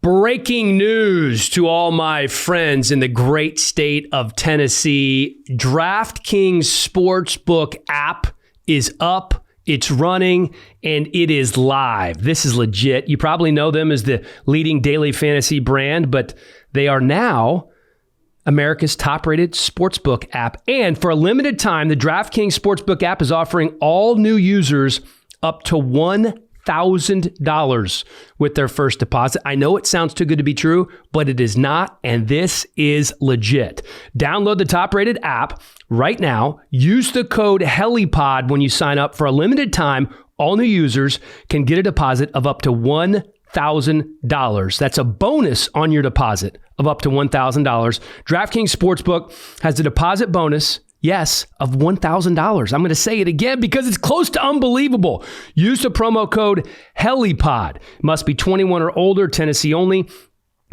Breaking news to all my friends in the great state of Tennessee. DraftKings Sportsbook app is up, it's running, and it is live. This is legit. You probably know them as the leading daily fantasy brand, but they are now America's top-rated sportsbook app. And for a limited time, the DraftKings Sportsbook app is offering all new users up to $1,000 with their first deposit. I know it sounds too good to be true, but it is not, and this is legit. Download the top-rated app right now. Use the code HELIPOD when you sign up. For a limited time, all new users can get a deposit of up to $1,000. That's a bonus on your deposit of up to $1,000. DraftKings Sportsbook has a deposit bonus, yes, of $1,000. I'm going to say it again because it's close to unbelievable. Use the promo code HELIPOD. Must be 21 or older, Tennessee only.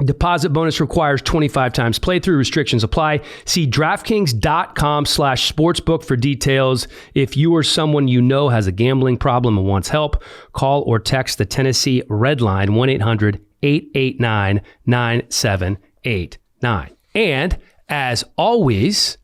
Deposit bonus requires 25 times playthrough. Restrictions apply. See DraftKings.com/sportsbook for details. If you or someone you know has a gambling problem and wants help, call or text the Tennessee Red Line, 1-800-889-9789. And as always,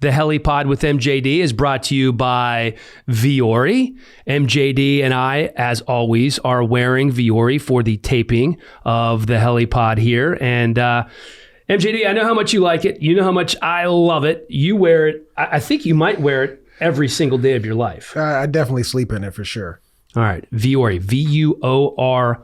the HeliPod with MJD is brought to you by Viore. MJD and I, as always, are wearing Viore for the taping of the HeliPod here. And MJD, I know how much you like it. You know how much I love it. You wear it. I think you might wear it every single day of your life. I definitely sleep in it for sure. All right. Viore. Viori.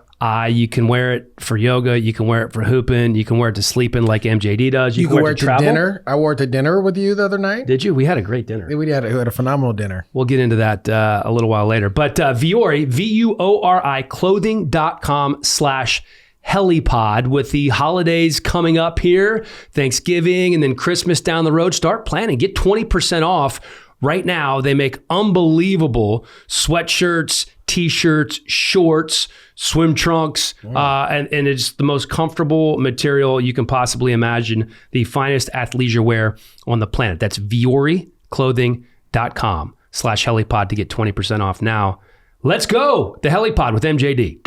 You can wear it for yoga. You can wear it for hooping. You can wear it to sleeping like MJD does. You can wear it to travel. Dinner. I wore it to dinner with you the other night. Did you? We had a great dinner. We had a phenomenal dinner. We'll get into that a little while later. But Viore, Vuori, clothing.com/helipod. With the holidays coming up here, Thanksgiving and then Christmas down the road, start planning. Get 20% off. Right now, they make unbelievable sweatshirts, T-shirts, shorts, swim trunks, and it's the most comfortable material you can possibly imagine. The finest athleisure wear on the planet. That's VioreClothing.com/helipod to get 20% off now. Let's go. The HeliPod with MJD.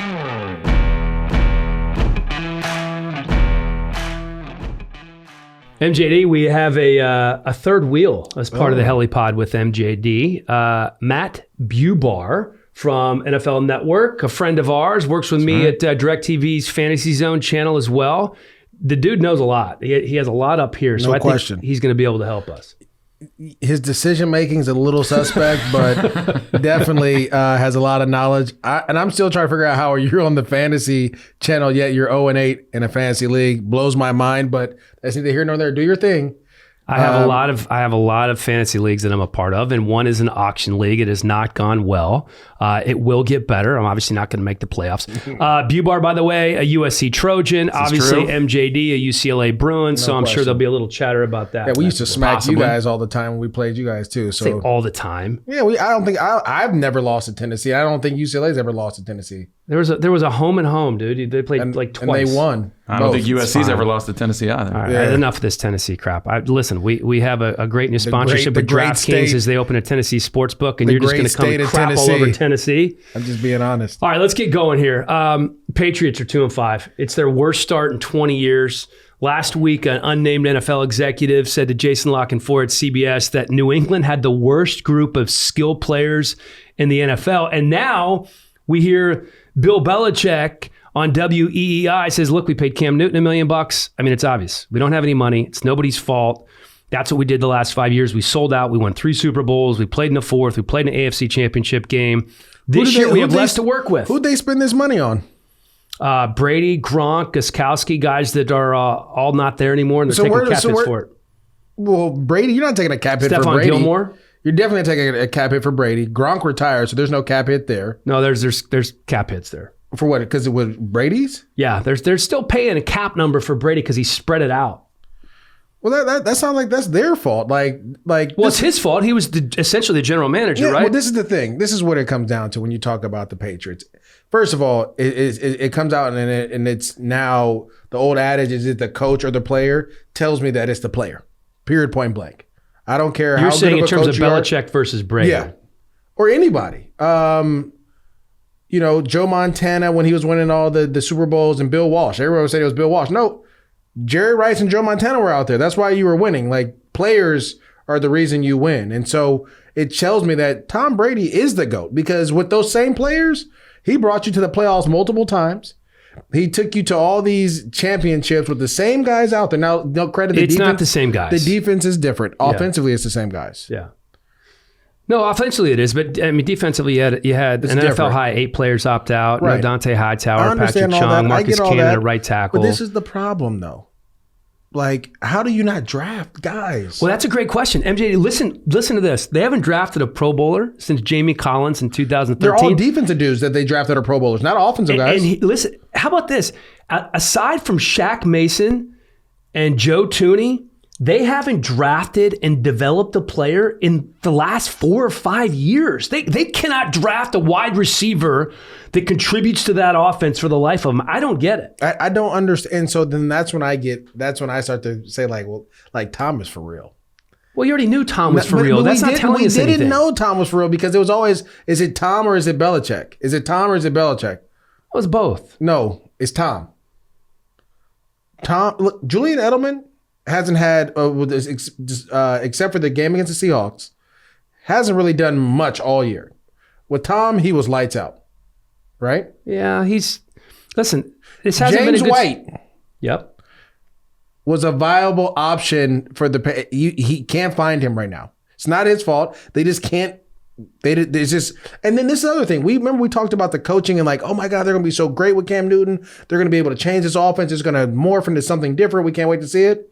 MJD, we have a third wheel as part of the HeliPod with MJD. Matt Bubar from NFL Network, a friend of ours, works with me at DirecTV's Fantasy Zone channel as well. The dude knows a lot. He has a lot up here, so I think he's going to be able to help us. His decision making is a little suspect, but definitely has a lot of knowledge. And I'm still trying to figure out how you're on the fantasy channel yet you're 0-8 in a fantasy league. Blows my mind, but that's neither here nor there. Do your thing. I have a lot of fantasy leagues that I'm a part of, and one is an auction league. It has not gone well. It will get better. I'm obviously not going to make the playoffs. Bubar, by the way, a USC Trojan. Obviously, MJD, a UCLA Bruin. So I'm sure there'll be a little chatter about that. Yeah, we used to smack you guys all the time when we played you guys too. So all the time. Yeah, I've never lost to Tennessee. I don't think UCLA's ever lost to Tennessee. There was a home and home, dude. They played like twice. And they won. I don't think USC's ever lost to Tennessee either. All right, enough of this Tennessee crap. Listen, we have a great new sponsorship with DraftKings as they open a Tennessee sports book, and you're just going to come and crap all over Tennessee. I'm just being honest. All right, let's get going here. Patriots are 2-5. It's their worst start in 20 years. Last week, an unnamed NFL executive said to Jason La Canfora at CBS that New England had the worst group of skill players in the NFL. And now we hear Bill Belichick on WEEI says, look, we paid Cam Newton $1 million. I mean, it's obvious. We don't have any money. It's nobody's fault. That's what we did the last 5 years. We sold out. We won 3 Super Bowls. We played in the 4th. We played in an AFC championship game. This year, we have less to work with. Who'd they spend this money on? Brady, Gronk, Gostkowski, guys that are all not there anymore, and they're taking cap hits for it. Well, Brady, you're not taking a cap hit for Brady. Gilmore? You're definitely taking a cap hit for Brady. Gronk retired, so there's no cap hit there. No, there's cap hits there. For what? Because it was Brady's? Yeah, they're still paying a cap number for Brady because he spread it out. Well, that sounds like that's their fault. Well, it's his fault. He was essentially the general manager, right? Well, this is the thing. This is what it comes down to when you talk about the Patriots. First of all, it comes out and it's now the old adage: is it the coach or the player? Tells me that it's the player. Period. Point blank. I don't care. You're saying in terms of Belichick versus Brady, yeah, or anybody. Joe Montana when he was winning all the Super Bowls and Bill Walsh. Everyone would say it was Bill Walsh. No, Jerry Rice and Joe Montana were out there. That's why you were winning. Like, players are the reason you win. And so it tells me that Tom Brady is the GOAT because with those same players, he brought you to the playoffs multiple times. He took you to all these championships with the same guys out there. Now, no credit. It's not the same guys. The defense is different. Offensively, it's the same guys. Yeah. No, offensively it is, but I mean defensively you had an NFL high 8 players opt out. Right. Dante Hightower, Patrick Chung, Marcus Cannon at right tackle. But this is the problem, though. Like, how do you not draft guys? Well, that's a great question. MJD, listen to this. They haven't drafted a Pro Bowler since Jamie Collins in 2013. They're all defensive dudes that they drafted are Pro Bowlers, not offensive guys. Listen, how about this? Aside from Shaq Mason and Joe Tooney, they haven't drafted and developed a player in the last 4 or 5 years. They cannot draft a wide receiver that contributes to that offense for the life of them. I don't get it. I don't understand. And so then that's when I start to say like Tom is for real. Well, you already knew Tom was for real. That's not telling us anything. We didn't know Tom was for real because it was always, is it Tom or is it Belichick? Is it Tom or is it Belichick? It was both. No, it's Tom. Look, Julian Edelman hasn't had, except for the game against the Seahawks, hasn't really done much all year. With Tom, he was lights out, right? Yeah, listen, this hasn't James been a good... White. Yep. Was a viable option for he can't find him right now. It's not his fault. They just can't. There's just, and then this is the other thing. We talked about the coaching and like, oh my God, they're going to be so great with Cam Newton. They're going to be able to change this offense. It's going to morph into something different. We can't wait to see it.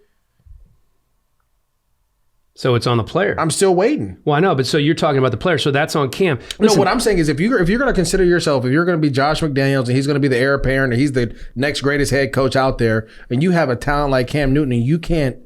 So it's on the player. I'm still waiting. Well, I know, but so you're talking about the player. So that's on Cam. Listen, no, what I'm saying is if you're going to consider yourself, if you're going to be Josh McDaniels and he's going to be the heir apparent and he's the next greatest head coach out there, and you have a talent like Cam Newton and you can't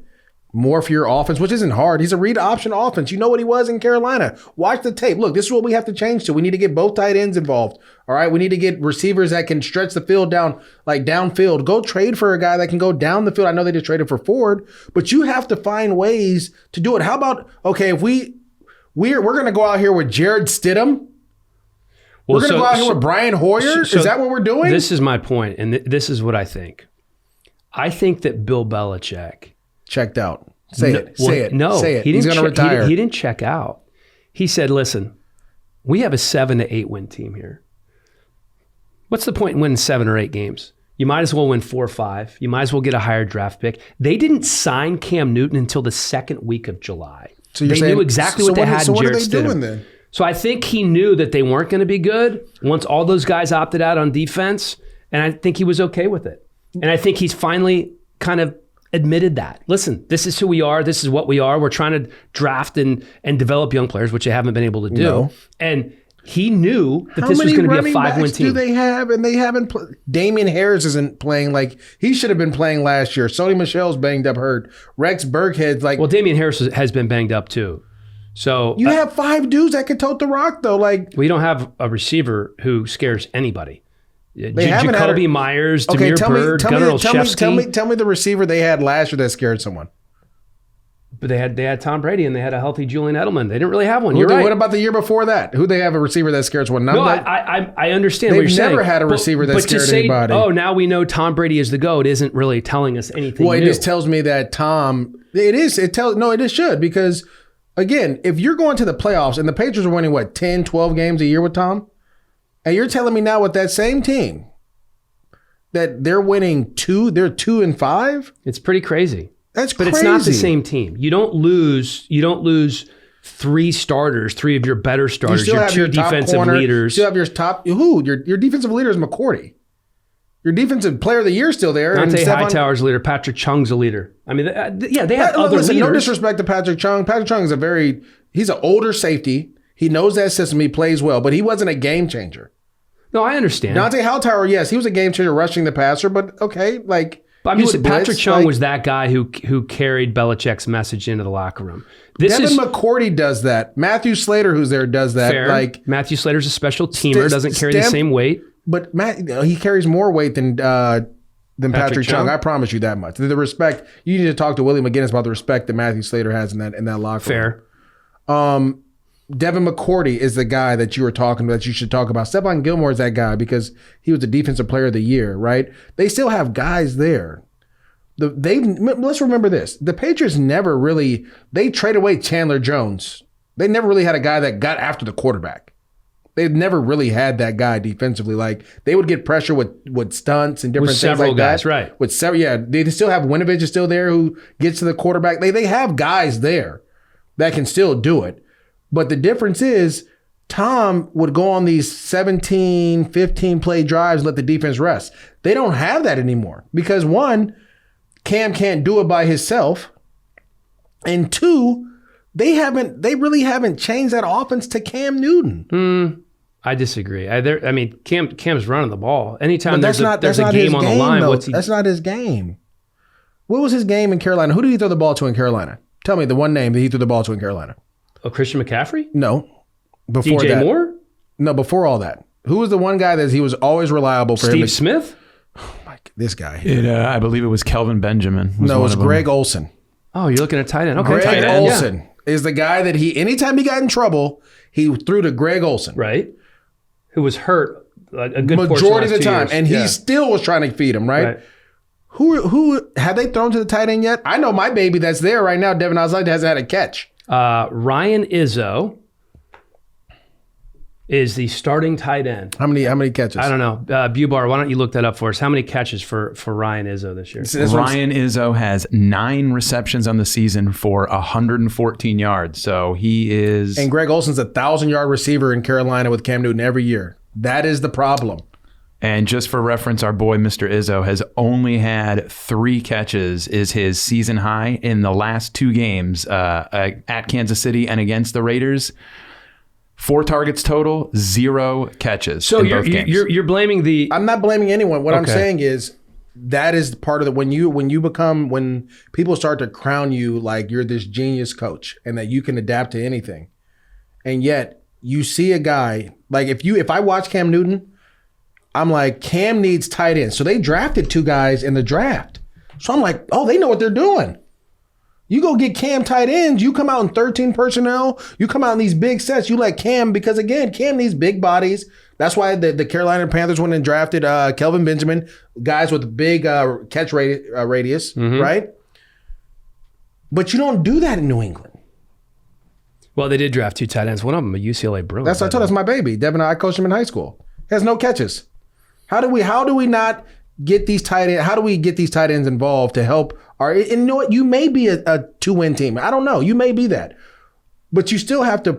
morph your offense, which isn't hard. He's a read option offense. You know what he was in Carolina. Watch the tape. Look, this is what we have to change to. We need to get both tight ends involved. All right. We need to get receivers that can stretch the field downfield. Go trade for a guy that can go down the field. I know they just traded for Ford, but you have to find ways to do it. How about, okay, if we're going to go out here with Jared Stidham. We're going to go out here with Brian Hoyer. Is that what we're doing? This is my point, and this is what I think. I think that Bill Belichick checked out. Say it. No, say it. He's going to retire. He didn't check out. He said, listen, we have a 7 to 8 win team here. What's the point in winning 7 or 8 games? You might as well win 4 or 5. You might as well get a higher draft pick. They didn't sign Cam Newton until the second week of July. So they knew exactly what they had in Jared Stidham. So what are they doing then? So I think he knew that they weren't going to be good once all those guys opted out on defense, and I think he was okay with it. And I think he's finally kind of admitted that. Listen, this is who we are. This is what we are. We're trying to draft and develop young players, which they haven't been able to do. No. And he knew that this was going to be a 5-win team. Do they have? And they haven't. Damian Harris isn't playing like he should have been playing last year. Sony Michel's banged up, hurt. Rex Burkhead's like. Well, Damian Harris has been banged up too. So you have 5 dudes that can tote the rock though. Like we don't have a receiver who scares anybody. Jacoby Myers, Demir Bird, Gunnar Olszewski. Tell me the receiver they had last year that scared someone. But they had Tom Brady and they had a healthy Julian Edelman. They didn't really have one. You're right. What about the year before that? Who they have a receiver that scares one? No, I understand what you're saying. They've never had a receiver that scared anybody. Oh, now we know Tom Brady is the GOAT isn't really telling us anything new. Well, it just tells me that Tom. It should because again, if you're going to the playoffs and the Patriots are winning 10, 12 games a year with Tom. And you're telling me now with that same team that they're winning 2, they're 2-5? It's pretty crazy. That's crazy. But it's not the same team. You don't lose 3 starters, 3 of your better starters, your 2 defensive leaders. You have your top your defensive leader is McCourty. Your defensive player of the year is still there. Dante Hightower's a leader. Patrick Chung's a leader. I mean, they have other leaders. No disrespect to Patrick Chung. Patrick Chung is he's an older safety. He knows that system. He plays well, but he wasn't a game changer. No, I understand. Dante Hightower, yes, he was a game changer rushing the passer, but okay, like. But I'm just saying, Patrick Chung was that guy who carried Belichick's message into the locker room. Devin McCourty does that. Matthew Slater, who's there, does that. Fair. Matthew Slater's a special teamer, doesn't carry the same weight. But he carries more weight than Patrick Chung. I promise you that much. The respect, you need to talk to Willie McGinnis about the respect that Matthew Slater has in that locker room. Fair. Devin McCourty is the guy that you were talking about, that you should talk about. Stephon Gilmore is that guy because he was the defensive player of the year, right? They still have guys there. Let's remember this. The Patriots never really, they traded away Chandler Jones. They never really had a guy that got after the quarterback. They've never really had that guy defensively. Like, they would get pressure with stunts and different things like guys, that. Right. With several, yeah. They still have Winovich is still there who gets to the quarterback. They have guys there that can still do it. But the difference is Tom would go on these 17, 15 play drives, let the defense rest. They don't have that anymore because one, Cam can't do it by himself. And two, they really haven't changed that offense to Cam Newton. I disagree. Cam's running the ball. Anytime there's a that's game on the line, that's not his game. What was his game in Carolina? Who did he throw the ball to in Carolina? Tell me the one name that he threw the ball to in Carolina. Oh, Christian McCaffrey? No. Before DJ that. Moore? No, before all that. Who was the one guy that he was always reliable for? Steve Smith? Oh my, this guy. I believe it was Kelvin Benjamin. No, it was Greg Olsen. Oh, you're looking at tight end. Okay, Greg tight end, Olsen is the guy that anytime he got in trouble, he threw to Greg Olsen. Right. Who was hurt a good majority of the time. Years. And he still was trying to feed him, right? Who have they thrown to the tight end yet? I know my baby that's there right now, Devin Osley, hasn't had a catch. Ryan Izzo is the starting tight end. How many catches? I don't know. Bubar, why don't you look that up for us? How many catches for Ryan Izzo this year? Ryan Izzo has 9 receptions on the season for 114 yards. So he is... And Greg Olsen's a 1,000-yard receiver in Carolina with Cam Newton every year. That is the problem. And just for reference, our boy, Mr. Izzo, has only had 3 catches is his season high in the last 2 games at Kansas City and against the Raiders. 4 targets total, 0 catches. So you're blaming the... I'm not blaming anyone. What I'm saying is that is part of the when people start to crown you like you're this genius coach and that you can adapt to anything. And yet you see a guy like if I watch Cam Newton, I'm like, Cam needs tight ends. So they drafted 2 guys in the draft. So I'm like, oh, they know what they're doing. You go get Cam tight ends. You come out in 13 personnel. You come out in these big sets. You let Cam, because again, Cam needs big bodies. That's why the Carolina Panthers went and drafted Kelvin Benjamin, guys with big catch radius, right? But you don't do that in New England. Well, they did draft 2 tight ends. One of them a UCLA Bruin. That's what I told. That's my baby. Devin, I coached him in high school. He has no catches. How do we not get these tight ends? How do we get these tight ends involved to help? And you know what? You may be a 2-win team. I don't know. You may be that. But you still have to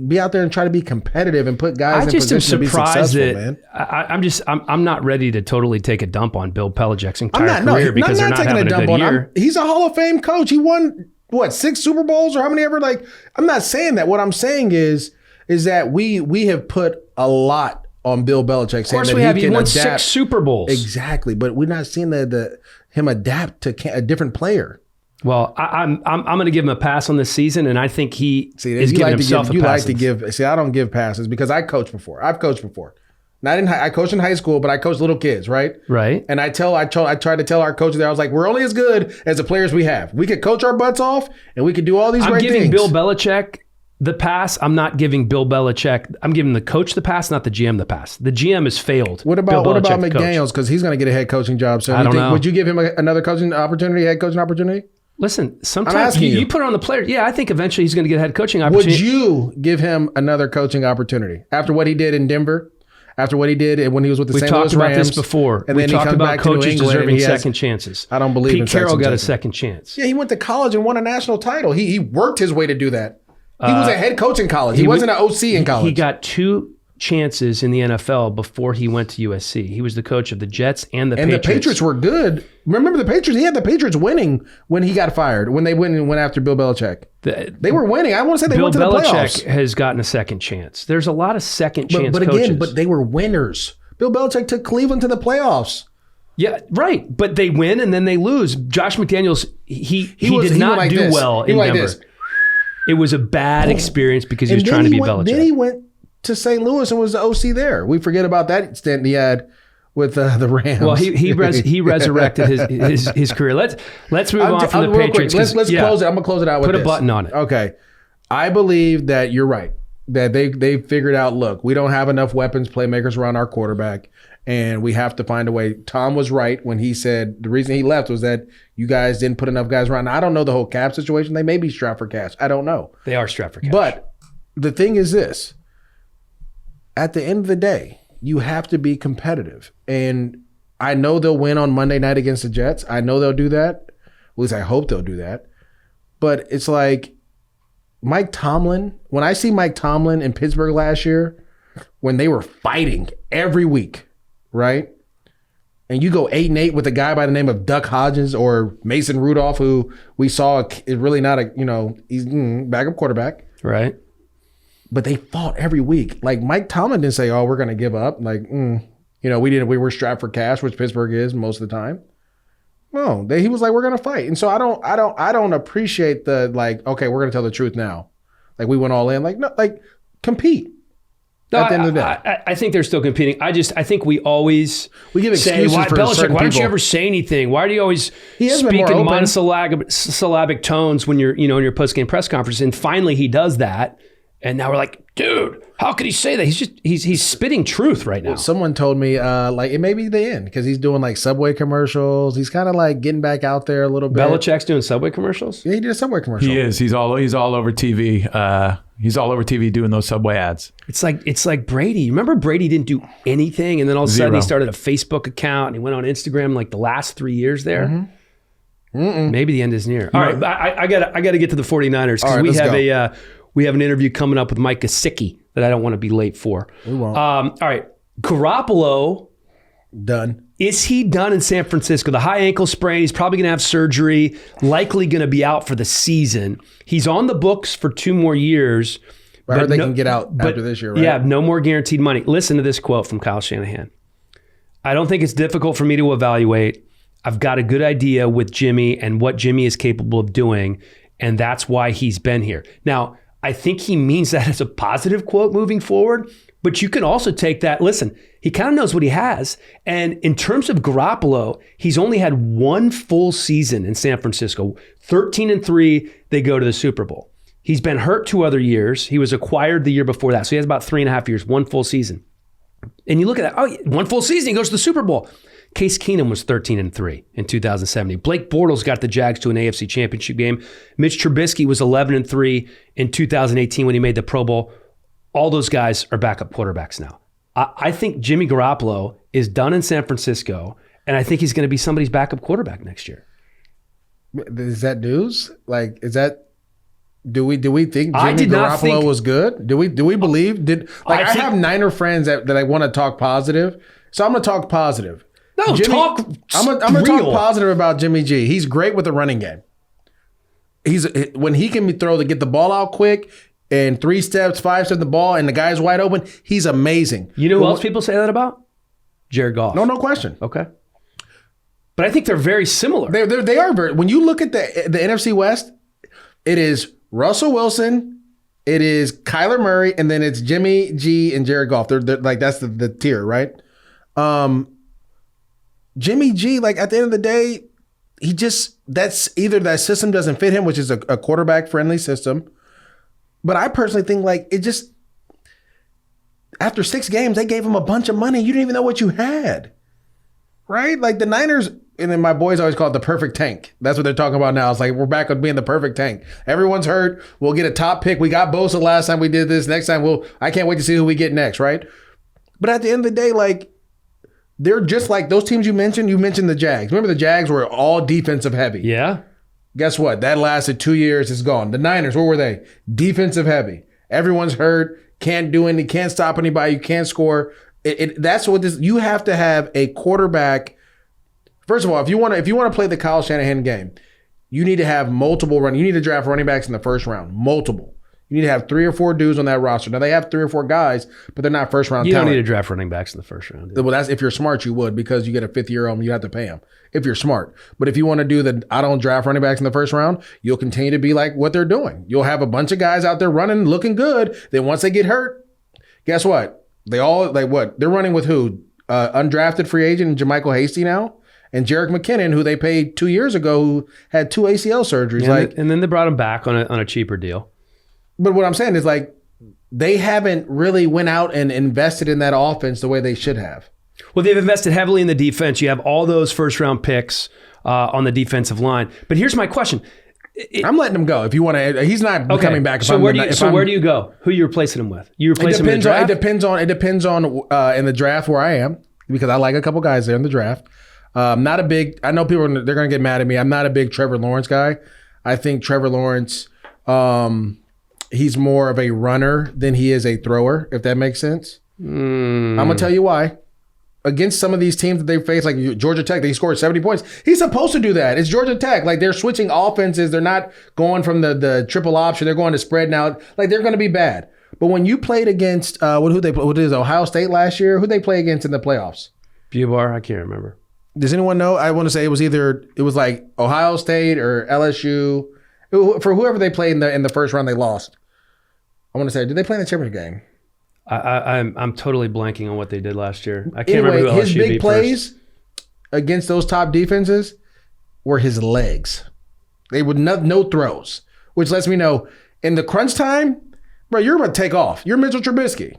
be out there and try to be competitive and put guys in position to be successful, man. I'm not ready to totally take a dump on Bill Belichick's entire career because they're not having a good year. He's a Hall of Fame coach. He won, 6 Super Bowls or how many ever? Like, I'm not saying that. What I'm saying is that we have put a lot on Bill Belichick. Of course we have. He won 6 Super Bowls. Exactly. But we're not seeing him adapt to a different player. Well, I'm going to give him a pass on this season, and I think he is giving himself a pass. I don't give passes because I coached before. I've coached before. I coached in high school, but I coached little kids, right? Right. And I tried to tell our coaches there, I was like, we're only as good as the players we have. We could coach our butts off, and we could do all these great things. I'm giving Bill Belichick the pass. I'm not giving Bill Belichick. I'm giving the coach the pass, not the GM the pass. The GM has failed. What about McDaniels? Because he's going to get a head coaching job. So I don't know. Would you give him another head coaching opportunity? Listen, sometimes you put it on the player. Yeah, I think eventually he's going to get a head coaching opportunity. Would you give him another coaching opportunity after what he did in Denver? After what he did when he was with the St. Louis Rams? We talked about this before. And we talked about coaches deserving second chances. I don't believe in Pete Carroll got a second chance. Yeah, he went to college and won a national title. He worked his way to do that. He was a head coach in college. He wasn't an OC in college. He got 2 chances in the NFL before he went to USC. He was the coach of the Jets and the Patriots. And the Patriots were good. Remember the Patriots? He had the Patriots winning when he got fired, when they went and went after Bill Belichick. They were winning. I want to say they went to the playoffs. Bill Belichick has gotten a second chance. There's a lot of second chance coaches. But again, they were winners. Bill Belichick took Cleveland to the playoffs. Yeah, right. But they win and then they lose. Josh McDaniels, he did not do well in Denver. It was a bad experience because he was trying to be Belichick. Then he went to St. Louis and was the OC there. We forget about that stint he had with the Rams. Well, he resurrected his career. Let's move on from the Patriots. Let's close it. I'm gonna close it out with Put a button on it. Okay, I believe that you're right. that they figured out, look, we don't have enough weapons, playmakers around our quarterback, and we have to find a way. Tom was right when he said the reason he left was that you guys didn't put enough guys around. Now, I don't know the whole cap situation. They may be strapped for cash. I don't know. They are strapped for cash. But the thing is this. At the end of the day, you have to be competitive. And I know they'll win on Monday night against the Jets. I know they'll do that. At least I hope they'll do that. But it's like Mike Tomlin, when I see Mike Tomlin in Pittsburgh last year, when they were fighting every week, right? And you go 8-8 with a guy by the name of Duck Hodges or Mason Rudolph, who we saw is really not he's backup quarterback. Right. But they fought every week. Like Mike Tomlin didn't say, "Oh, we're going to give up." Like, we were strapped for cash, which Pittsburgh is most of the time. No, he was like, "We're going to fight." And so I don't appreciate the like, okay, we're going to tell the truth now. Like we went all in. Like no, like compete. No, at the end of the day, I think they're still competing. I think we always give excuses say, for Belichick, certain why don't you people. ever say anything? Why do you always has been speak more in open. monosyllabic tones when you're in your post-game press conference? And finally he does that. And now we're like, dude, how could he say that? He's spitting truth right now. Someone told me like it may be the end because he's doing like Subway commercials. He's kind of like getting back out there a little bit. Belichick's doing Subway commercials? Yeah, he did a Subway commercial. He is. He's all over TV. He's all over TV doing those Subway ads. It's like Brady. Remember Brady didn't do anything, and then all of a sudden he started a Facebook account and he went on Instagram like the last 3 years there. Mm-hmm. Maybe the end is near. All right, I gotta get to the 49ers because we have an interview coming up with Mike Gesicki that I don't want to be late for. We won't. All right. Garoppolo. Done. Is he done in San Francisco? The high ankle sprain. He's probably going to have surgery. Likely going to be out for the season. He's on the books for 2 more years. I heard they can get out after this year, right? Yeah, no more guaranteed money. Listen to this quote from Kyle Shanahan. I don't think it's difficult for me to evaluate. I've got a good idea with Jimmy and what Jimmy is capable of doing, and that's why he's been here. Now, I think he means that as a positive quote moving forward, but you can also take that. Listen, he kind of knows what he has. And in terms of Garoppolo, he's only had 1 full season in San Francisco. 13-3, they go to the Super Bowl. He's been hurt 2 other years. He was acquired the year before that. So he has about 3.5 years, 1 full season. And you look at that, 1 full season, he goes to the Super Bowl. Case Keenum was 13-3 in 2017. Blake Bortles got the Jags to an AFC Championship game. Mitch Trubisky was 11-3 in 2018 when he made the Pro Bowl. All those guys are backup quarterbacks now. I think Jimmy Garoppolo is done in San Francisco, and I think he's going to be somebody's backup quarterback next year. Is that news? Like, is that? Do we think Jimmy Garoppolo was good? Do we believe? I have Niner friends that I want to talk positive, so I'm going to talk positive. No, I'm going to talk positive about Jimmy G. He's great with the running game. When he can get the ball out quick and 3 steps, 5 steps the ball, and the guy's wide open. He's amazing. You know who else people say that about? Jared Goff. No question. Okay, but I think they're very similar. They are very. When you look at the NFC West, it is Russell Wilson, it is Kyler Murray, and then it's Jimmy G and Jared Goff. They're like that's the tier, right? Jimmy G, like at the end of the day, that's either that system doesn't fit him, which is a quarterback friendly system. But I personally think like it just after 6 games, they gave him a bunch of money. You didn't even know what you had. Right? Like the Niners, and then my boys always call it the perfect tank. That's what they're talking about now. It's like we're back with being the perfect tank. Everyone's hurt. We'll get a top pick. We got Bosa last time we did this. Next time I can't wait to see who we get next, right? But at the end of the day, like they're just like those teams you mentioned. You mentioned the Jags. Remember the Jags were all defensive heavy. Yeah. Guess what? That lasted 2 years. It's gone. The Niners, what were they? Defensive heavy. Everyone's hurt. Can't do anything. Can't stop anybody. You can't score. That's what this. You have to have a quarterback. First of all, if you want to play the Kyle Shanahan game, you need to have multiple running. You need to draft running backs in the first round. Multiple. You need to have 3 or 4 dudes on that roster. Now they have 3 or 4 guys, but they're not first round. You talent. don't need to draft running backs in the first round. Well, that's if you're smart, you would because you get a 5th-year-old, you have to pay him if you're smart. But if you want to do the I don't draft running backs in the first round, you'll continue to be like what they're doing. You'll have a bunch of guys out there running, looking good. Then once they get hurt, guess what? They all like what? They're running with who? Undrafted free agent JaMychal Hasty now, and Jerick McKinnon, who they paid 2 years ago, who had 2 ACL surgeries. And then they brought him back on a cheaper deal. But what I'm saying is like they haven't really went out and invested in that offense the way they should have. Well, they've invested heavily in the defense. You have all those first-round picks on the defensive line. But here's my question. I'm letting him go. If you want to, he's not coming back. So where do you go? Who are you replacing him with? You replace him in the draft? It depends on in the draft where I am, because I like a couple guys there in the draft. Not a big. I know people they're going to get mad at me. I'm not a big Trevor Lawrence guy. I think Trevor Lawrence, he's more of a runner than he is a thrower. If that makes sense. I'm gonna tell you why. Against some of these teams that they face, like Georgia Tech, they scored 70 points. He's supposed to do that. It's Georgia Tech. Like, they're switching offenses. They're not going from the triple option. They're going to spread now. Like, they're going to be bad. But when you played against what is Ohio State last year? Who they play against in the playoffs? Bubar, I can't remember. Does anyone know? I want to say it was like Ohio State or LSU. For whoever they played in the first round, they lost. I want to say, did they play in the championship game? I'm totally blanking on what they did last year. I can't remember who LSU his big beat plays first. Against those top defenses were his legs. They would no throws, which lets me know in the crunch time, bro, you're about to take off. You're Mitchell Trubisky.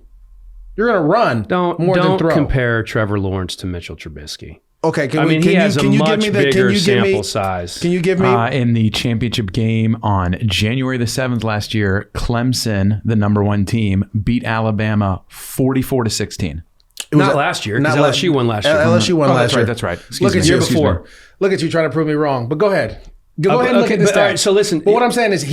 You're going to run more than throw. Don't compare Trevor Lawrence to Mitchell Trubisky. Okay, he has a much bigger sample size. Can you give me in the championship game on January the 7th last year, Clemson, the number 1 team, beat Alabama 44-16. Not last year, because LSU won last year. LSU won last year. That's right. Look at you before. Look at you trying to prove me wrong. But go ahead. Go ahead and look at this. All right, so listen. But what I'm saying is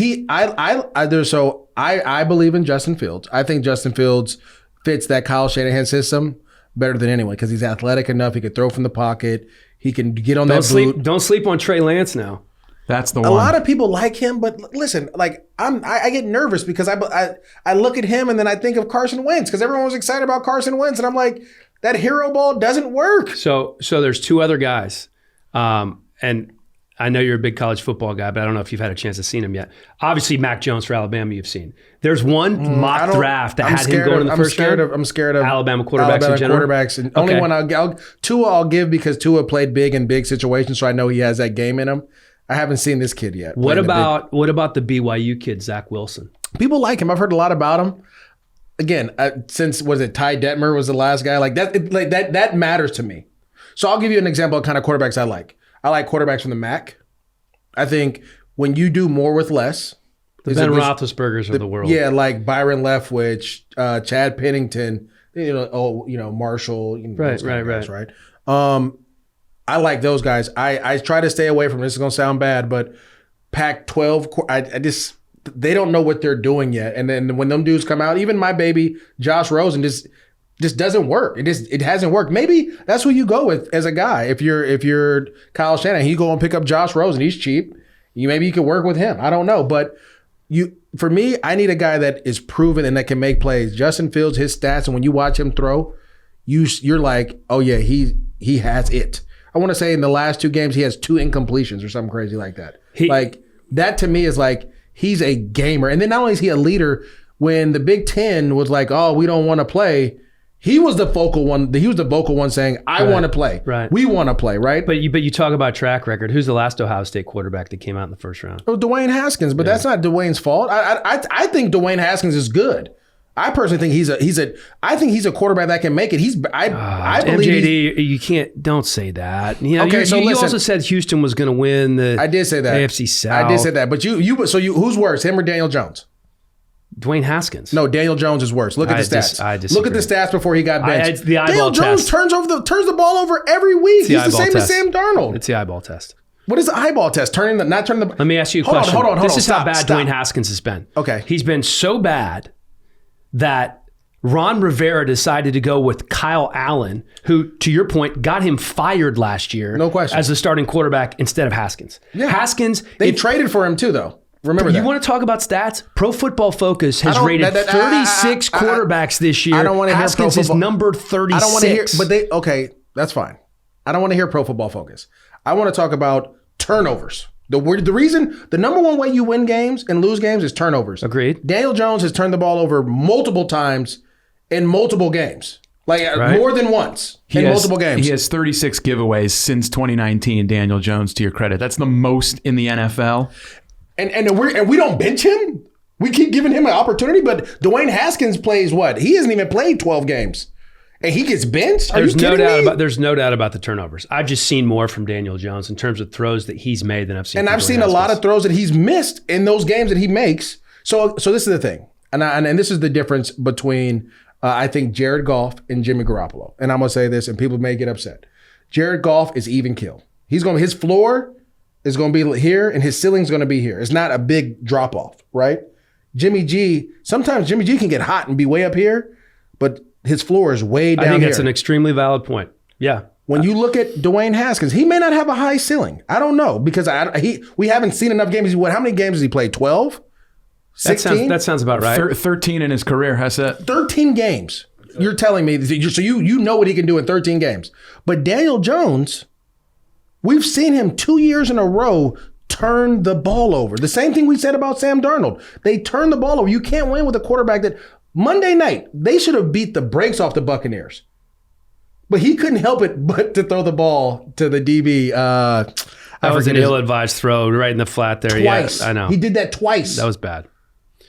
I believe in Justin Fields. I think Justin Fields fits that Kyle Shanahan system better than anyone because he's athletic enough. He can throw from the pocket. He can get on that boot. Don't sleep on Trey Lance now. That's the one. A lot of people like him, but listen, like I get nervous because I look at him and then I think of Carson Wentz because everyone was excited about Carson Wentz and I'm like, that hero ball doesn't work. So there's 2 other guys, and I know you're a big college football guy, but I don't know if you've had a chance to see him yet. Obviously, Mac Jones for Alabama, you've seen. There's one mock draft that had him going in the first round. I'm scared of Alabama quarterbacks in general. And only one Tua I'll give because Tua played big in big situations, so I know he has that game in him. I haven't seen this kid yet. What about the BYU kid, Zach Wilson? People like him. I've heard a lot about him. Again, since Ty Detmer was the last guy, like that. That matters to me. So I'll give you an example of kind of quarterbacks I like. I like quarterbacks from the MAC. I think when you do more with less. The Ben Roethlisbergers of the world. Yeah, like Byron Leftwich, Chad Pennington, Marshall. Right. I like those guys. I try to stay away from this. It's going to sound bad, but Pac-12, they don't know what they're doing yet. And then when them dudes come out, even my baby, Josh Rosen, just doesn't work. It hasn't worked. Maybe that's who you go with as a guy. If you're Kyle Shanahan, you go and pick up Josh Rosen. He's cheap. Maybe you could work with him. I don't know. But for me, I need a guy that is proven and that can make plays. Justin Fields, his stats, and when you watch him throw, you're like, oh yeah, he has it. I want to say in the last 2 games, he has 2 incompletions or something crazy like that. That to me is like, he's a gamer. And then not only is he a leader, when the Big Ten was like, oh, we don't want to play, he was the vocal one. He was the vocal one saying, I want to play. Right. We want to play, right? But you talk about track record. Who's the last Ohio State quarterback that came out in the first round? Oh, Dwayne Haskins, but that's not Dwayne's fault. I think Dwayne Haskins is good. I personally think he's a quarterback that can make it. I believe MJD, don't say that. You listen, also said Houston was going to win the I did say that. AFC South. I did say that. But who's worse, him or Daniel Jones? Dwayne Haskins. No, Daniel Jones is worse. Look at the stats. I disagree. Look at the stats before he got benched. It's the eyeball Daniel Jones test. turns the ball over every week. He's the same as Sam Darnold. It's the eyeball test. What is the eyeball test? Not turning the. Let me ask you a question. Hold on. This is how bad Dwayne Haskins has been. Okay. He's been so bad that Ron Rivera decided to go with Kyle Allen, who, to your point, got him fired last year. No question. As the starting quarterback instead of Haskins. Yeah. Haskins. They traded for him too, though. Remember that. You want to talk about stats? Pro Football Focus has rated 36 quarterbacks this year. I don't want to hear Pro Haskins Football. is numbered 36. I don't want to hear, that's fine. I don't want to hear Pro Football Focus. I want to talk about turnovers. The reason, the number one way you win games and lose games is turnovers. Agreed. Daniel Jones has turned the ball over multiple times in multiple games. More than once multiple games. He has 36 giveaways since 2019, Daniel Jones, to your credit. That's the most in the NFL. And we don't bench him? We keep giving him an opportunity, but Dwayne Haskins plays what? He hasn't even played 12 games. And he gets benched? There's no doubt about the turnovers. I've just seen more from Daniel Jones in terms of throws that he's made than I've seen. And I've seen a lot of throws that he's missed in those games that he makes. So this is the thing. And this is the difference between, I think, Jared Goff and Jimmy Garoppolo. And I'm going to say this, and people may get upset. Jared Goff is even kill. His floor is going to be here, and his ceiling's going to be here. It's not a big drop off, right? Sometimes Jimmy G can get hot and be way up here, but his floor is way down here. I think that's an extremely valid point. Yeah. When you look at Dwayne Haskins, he may not have a high ceiling. I don't know because we haven't seen enough games. How many games has he played? 12? 16? That sounds about right. 13 in his career, has it? 13 games. You're telling me, so you know what he can do in 13 games. But Daniel Jones, we've seen him 2 years in a row turn the ball over. The same thing we said about Sam Darnold. They turn the ball over. You can't win with a quarterback that Monday night, they should have beat the brakes off the Buccaneers. But he couldn't help it but to throw the ball to the DB. That was an ill-advised throw right in the flat there. Twice. Yeah, I know. He did that twice. That was bad.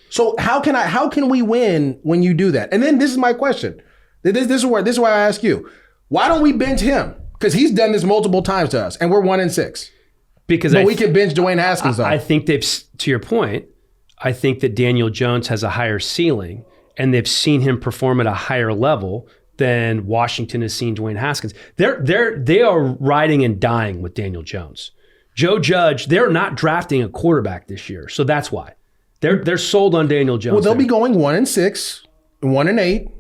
So how can we win when you do that? And then this is my question. This is why I ask you. Why don't we bench him? Because he's done this multiple times to us, and we're 1-6. But we can bench Dwayne Haskins on. I think to your point, I think that Daniel Jones has a higher ceiling, and they've seen him perform at a higher level than Washington has seen Dwayne Haskins. They are riding and dying with Daniel Jones. Joe Judge, they're not drafting a quarterback this year, so that's why. They're sold on Daniel Jones. Well, they'll be going 1-6, 1-8.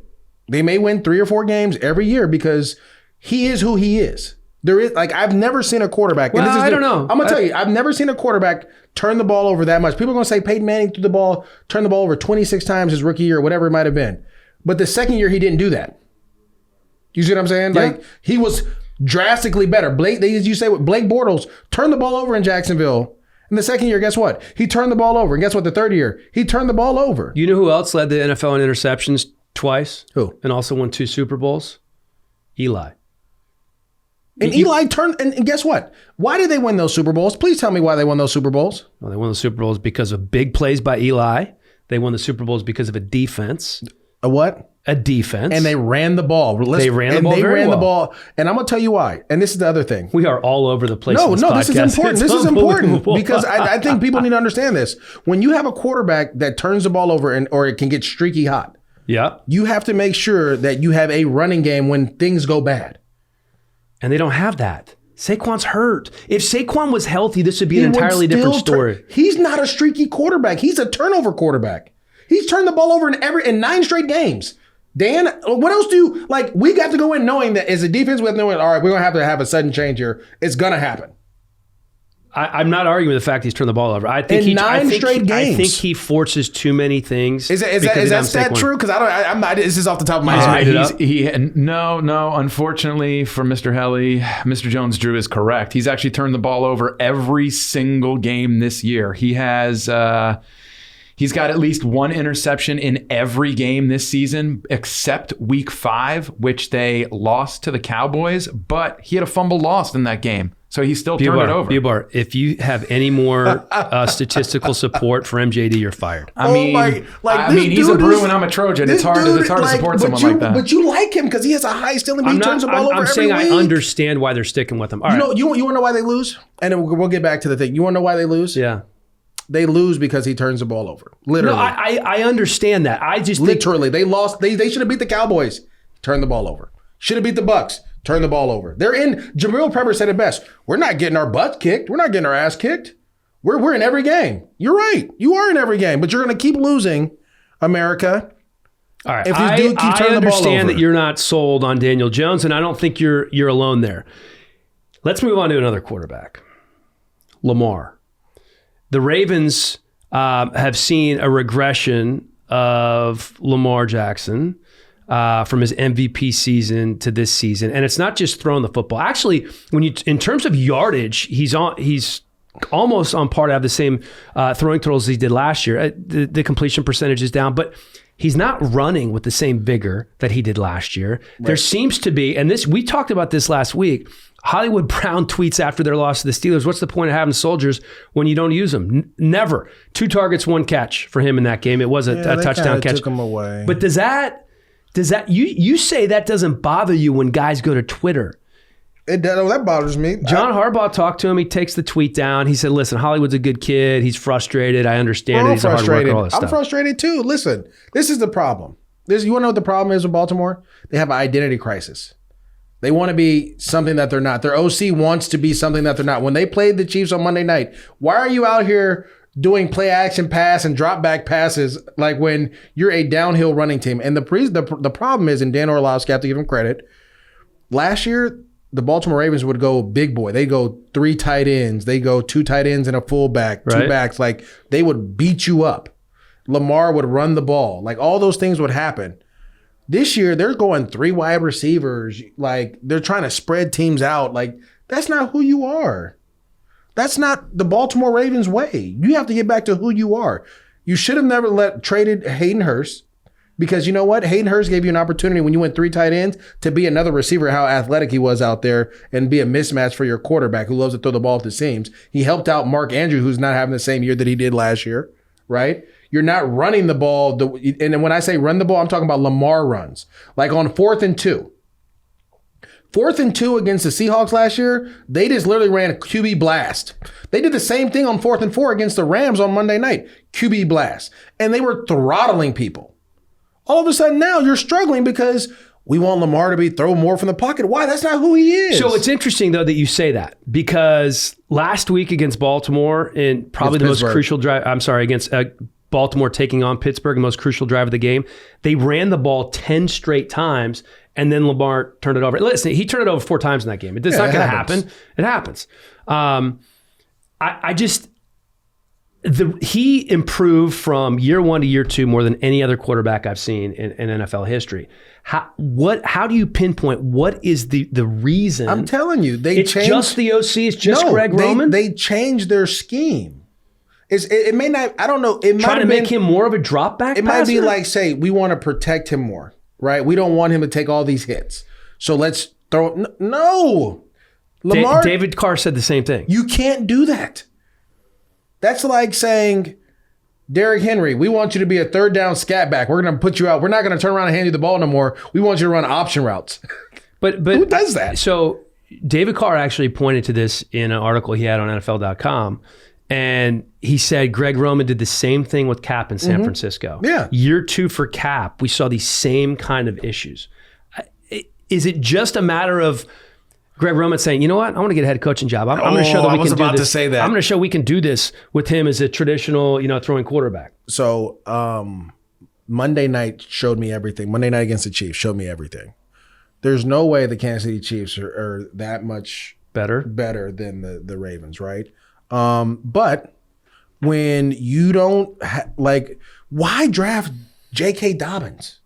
They may win 3 or 4 games every year because he is who he is. I've never seen a quarterback. Well, I don't know. I'm going to tell you, I've never seen a quarterback turn the ball over that much. People are going to say Peyton Manning turned the ball over 26 times his rookie year, whatever it might have been. But the second year, he didn't do that. You see what I'm saying? Yeah. He was drastically better. Blake Bortles turned the ball over in Jacksonville. In the second year, guess what? He turned the ball over. And guess what? The third year, he turned the ball over. You know who else led the NFL in interceptions twice? Who? And also won 2 Super Bowls? Eli. And Eli turned, and guess what? Why did they win those Super Bowls? Please tell me why they won those Super Bowls. Well, they won the Super Bowls because of big plays by Eli. They won the Super Bowls because of a defense. A what? A defense. And they ran the ball. They ran the ball. And I'm going to tell you why. And this is the other thing. We are all over the place. No, this is important. This is important because I think people need to understand this. When you have a quarterback that turns the ball over or it can get streaky hot, you have to make sure that you have a running game when things go bad. And they don't have that. Saquon's hurt. If Saquon was healthy, this would be an entirely different story. He's not a streaky quarterback. He's a turnover quarterback. He's turned the ball over in 9 straight games. Dan, what else we got to go in knowing that as a defense, we have to know, all right, we're going to have a sudden change here. It's going to happen. I'm not arguing with the fact he's turned the ball over. I think straight games. I think he forces too many things. Is that stat true? Because I'm not. This is off the top of my head. No. Unfortunately for Mr. Helly, Mr. Jones-Drew is correct. He's actually turned the ball over every single game this year. He has. He's got at least 1 interception in every game this season, except week 5, which they lost to the Cowboys. But he had a fumble lost in that game. So he still turned it over. Bubar, if you have any more statistical support for MJD, you're fired. I mean, he's a Brew and I'm a Trojan. It's hard to support someone like that. But you like him because he has a high ceiling. He turns the ball over every week. I'm saying I understand why they're sticking with him. All right. You want to know why they lose? And then we'll get back to the thing. You want to know why they lose? Yeah. They lose because he turns the ball over. Literally. No, I understand that. I just literally they lost. They should have beat the Cowboys. Turn the ball over. Should have beat the Bucks. Turn the ball over. Jabril Pepper said it best. We're not getting our butts kicked. We're not getting our ass kicked. We're in every game. You're right. You are in every game, but you're going to keep losing, America. All right. I understand that you're not sold on Daniel Jones, and I don't think you're alone there. Let's move on to another quarterback, Lamar. The Ravens have seen a regression of Lamar Jackson from his MVP season to this season, and it's not just throwing the football. Actually, in terms of yardage, he's almost on par to have the same throwing totals as he did last year. The completion percentage is down, but He's not running with the same vigor that he did last year. Right. There seems to be, and we talked about this last week, Hollywood Brown tweets after their loss to the Steelers, what's the point of having soldiers when you don't use them? Never. 2 targets, 1 catch for him in that game. It was a touchdown catch. Took him away. But does that you say that doesn't bother you when guys go to Twitter? That bothers me. John Harbaugh talked to him. He takes the tweet down. He said, listen, Hollywood's a good kid. He's frustrated. I understand it. He's a hard worker, all this stuff. I'm frustrated too. Listen, this is the problem. You want to know what the problem is with Baltimore? They have an identity crisis. They want to be something that they're not. Their OC wants to be something that they're not. When they played the Chiefs on Monday night, why are you out here doing play action pass and drop back passes like when you're a downhill running team? And the problem is, and Dan Orlovsky, I have to give him credit, last year, the Baltimore Ravens would go big boy. They go 3 tight ends. They go 2 tight ends and a fullback, 2 backs. Like, they would beat you up. Lamar would run the ball. Like, all those things would happen. This year, they're going 3 wide receivers. Like, they're trying to spread teams out. Like, that's not who you are. That's not the Baltimore Ravens way. You have to get back to who you are. You should have never traded Hayden Hurst, because you know what? Hayden Hurst gave you an opportunity when you went 3 tight ends to be another receiver, how athletic he was out there, and be a mismatch for your quarterback who loves to throw the ball at the seams. He helped out Mark Andrews, who's not having the same year that he did last year, right? You're not running the ball. And when I say run the ball, I'm talking about Lamar runs. Like on 4th and 2. 4th and 2 against the Seahawks last year, they just literally ran a QB blast. They did the same thing on 4th and 4 against the Rams on Monday night. QB blast. And they were throttling people. All of a sudden now you're struggling because we want Lamar to throw more from the pocket. Why? That's not who he is. So it's interesting, though, that you say that, because last week against Baltimore, in probably the most crucial drive, against Baltimore taking on Pittsburgh, the most crucial drive of the game, they ran the ball 10 straight times, and then Lamar turned it over. Listen, he turned it over 4 times in that game. It's not going to happen. It happens. He improved from year 1 to year 2 more than any other quarterback I've seen in NFL history. How do you pinpoint what is the reason? I'm telling you, it's just the OC. It's just Greg Roman. They changed their scheme. It may not. I don't know. It trying to make him more of a drop back. It might be like, say, we want to protect him more, right? We don't want him to take all these hits, so let's throw. No, Lamar. David Carr said the same thing. You can't do that. That's like saying, Derrick Henry, we want you to be a 3rd down scat back. We're going to put you out. We're not going to turn around and hand you the ball no more. We want you to run option routes. But who does that? So David Carr actually pointed to this in an article he had on NFL.com. And he said Greg Roman did the same thing with Cap in San Francisco. Yeah. Year 2 for Cap, we saw these same kind of issues. Is it just a matter of Greg Roman saying, you know what, I want to get a head coaching job. I'm going to show that we can do this. I was about to say that. I'm going to show we can do this with him as a traditional, throwing quarterback. So Monday night showed me everything. Monday night against the Chiefs showed me everything. There's no way the Kansas City Chiefs are that much better than the Ravens, right? But when you don't why draft J.K. Dobbins?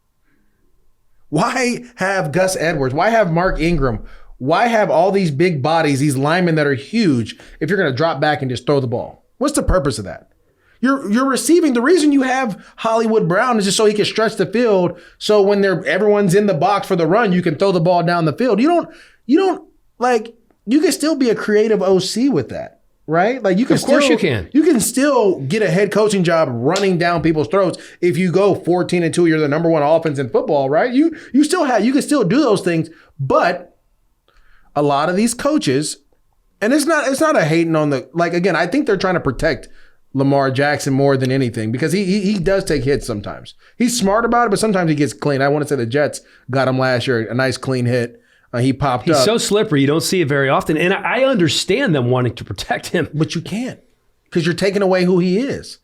Why have Gus Edwards? Why have Mark Ingram? Why have all these big bodies, these linemen that are huge, if you're going to drop back and just throw the ball? What's the purpose of that? You're receiving. The reason you have Hollywood Brown is just so he can stretch the field. So when everyone's in the box for the run, you can throw the ball down the field. You can still be a creative OC with that. Right? Like you can. Of course you can. You can still get a head coaching job running down people's throats if you go 14-2. You're the number 1 offense in football, right? You can still do those things, but a lot of these coaches, and it's not a hating on again, I think they're trying to protect Lamar Jackson more than anything because he does take hits sometimes. He's smart about it, but sometimes he gets clean. I want to say the Jets got him last year, a nice clean hit. He popped up. He's so slippery. You don't see it very often. And I understand them wanting to protect him. But you can't because you're taking away who he is.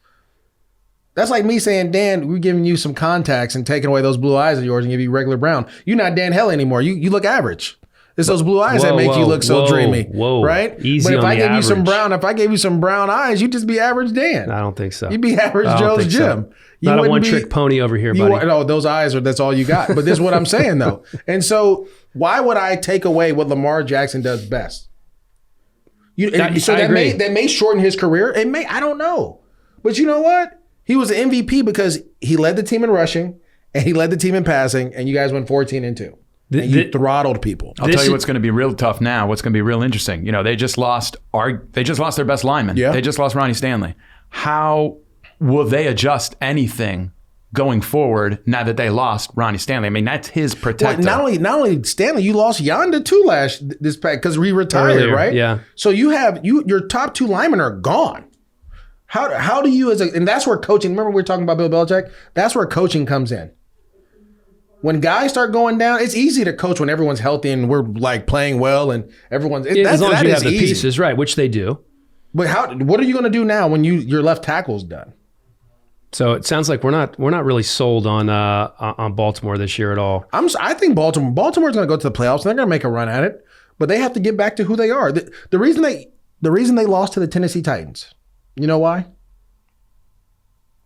That's like me saying, Dan, we're giving you some contacts and taking away those blue eyes of yours and give you regular brown. You're not Dan Helly anymore. You look average. It's those blue eyes that make you look so dreamy. Right? Easy but if on I the gave you some brown eyes, you'd just be average Dan. I don't think so. You'd be average Joe's Jim. Not a one-trick pony over here, buddy. No, those eyes that's all you got. But this is what I'm saying, though. And so why would I take away what Lamar Jackson does best? That may shorten his career. It may. I don't know. But you know what? He was an MVP because he led the team in rushing and he led the team in passing, and you guys went 14-2. And you throttled people. I'll tell you what's going to be real tough now. What's going to be real interesting. They just lost their best lineman. Yeah. They just lost Ronnie Stanley. How will they adjust anything going forward now that they lost Ronnie Stanley? I mean, that's his protector. Well, not only Stanley, you lost Yonda too this pack because he retired, Earlier, right? yeah. So you have your top 2 linemen are gone. How do you and that's where coaching. Remember we were talking about Bill Belichick. That's where coaching comes in. When guys start going down, it's easy to coach when everyone's healthy and we're like playing well and everyone's. As long as you have the pieces, right? Which they do. But what are you going to do now when your left tackle's done? So it sounds like we're not really sold on Baltimore this year at all. I think Baltimore's going to go to the playoffs. And they're going to make a run at it, but they have to get back to who they are. The reason they lost to the Tennessee Titans, you know why?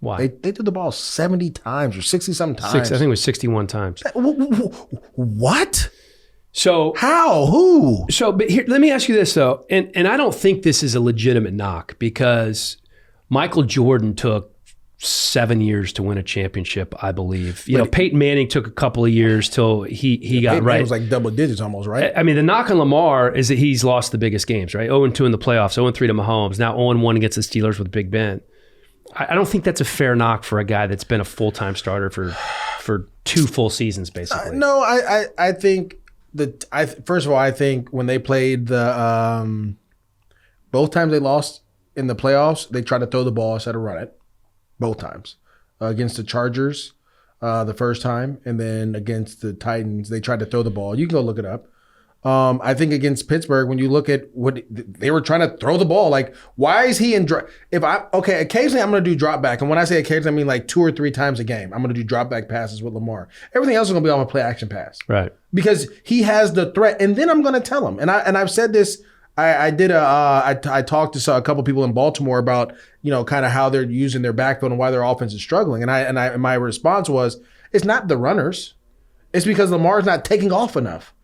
Why? They threw the ball 70 times or 60-something times. I think it was 61 times. What? So how? Who? So, but here, let me ask you this though, and I don't think this is a legitimate knock because Michael Jordan took 7 years to win a championship, I believe. Peyton Manning took a couple of years till he got Peyton right. It was like double digits almost, right? I mean, the knock on Lamar is that he's lost the biggest games, right? 0-2 in the playoffs, 0-3 to Mahomes, now 0-1 against the Steelers with Big Ben. I don't think that's a fair knock for a guy that's been a full-time starter for 2 full seasons, basically. No, I think first of all, I think when they played the both times they lost in the playoffs, they tried to throw the ball instead of run it. Both times. Against the Chargers the first time, and then against the Titans, they tried to throw the ball. You can go look it up. I think against Pittsburgh, when you look at what they were trying to throw the ball, like why is he in? Occasionally I'm going to do drop back, and when I say occasionally, I mean like 2 or 3 times a game. I'm going to do drop back passes with Lamar. Everything else is going to be on a play action pass, right? Because he has the threat, and then I'm going to tell him, and I've said this. I talked to a couple people in Baltimore about kind of how they're using their backfield and why their offense is struggling, and my response was it's not the runners, it's because Lamar's not taking off enough.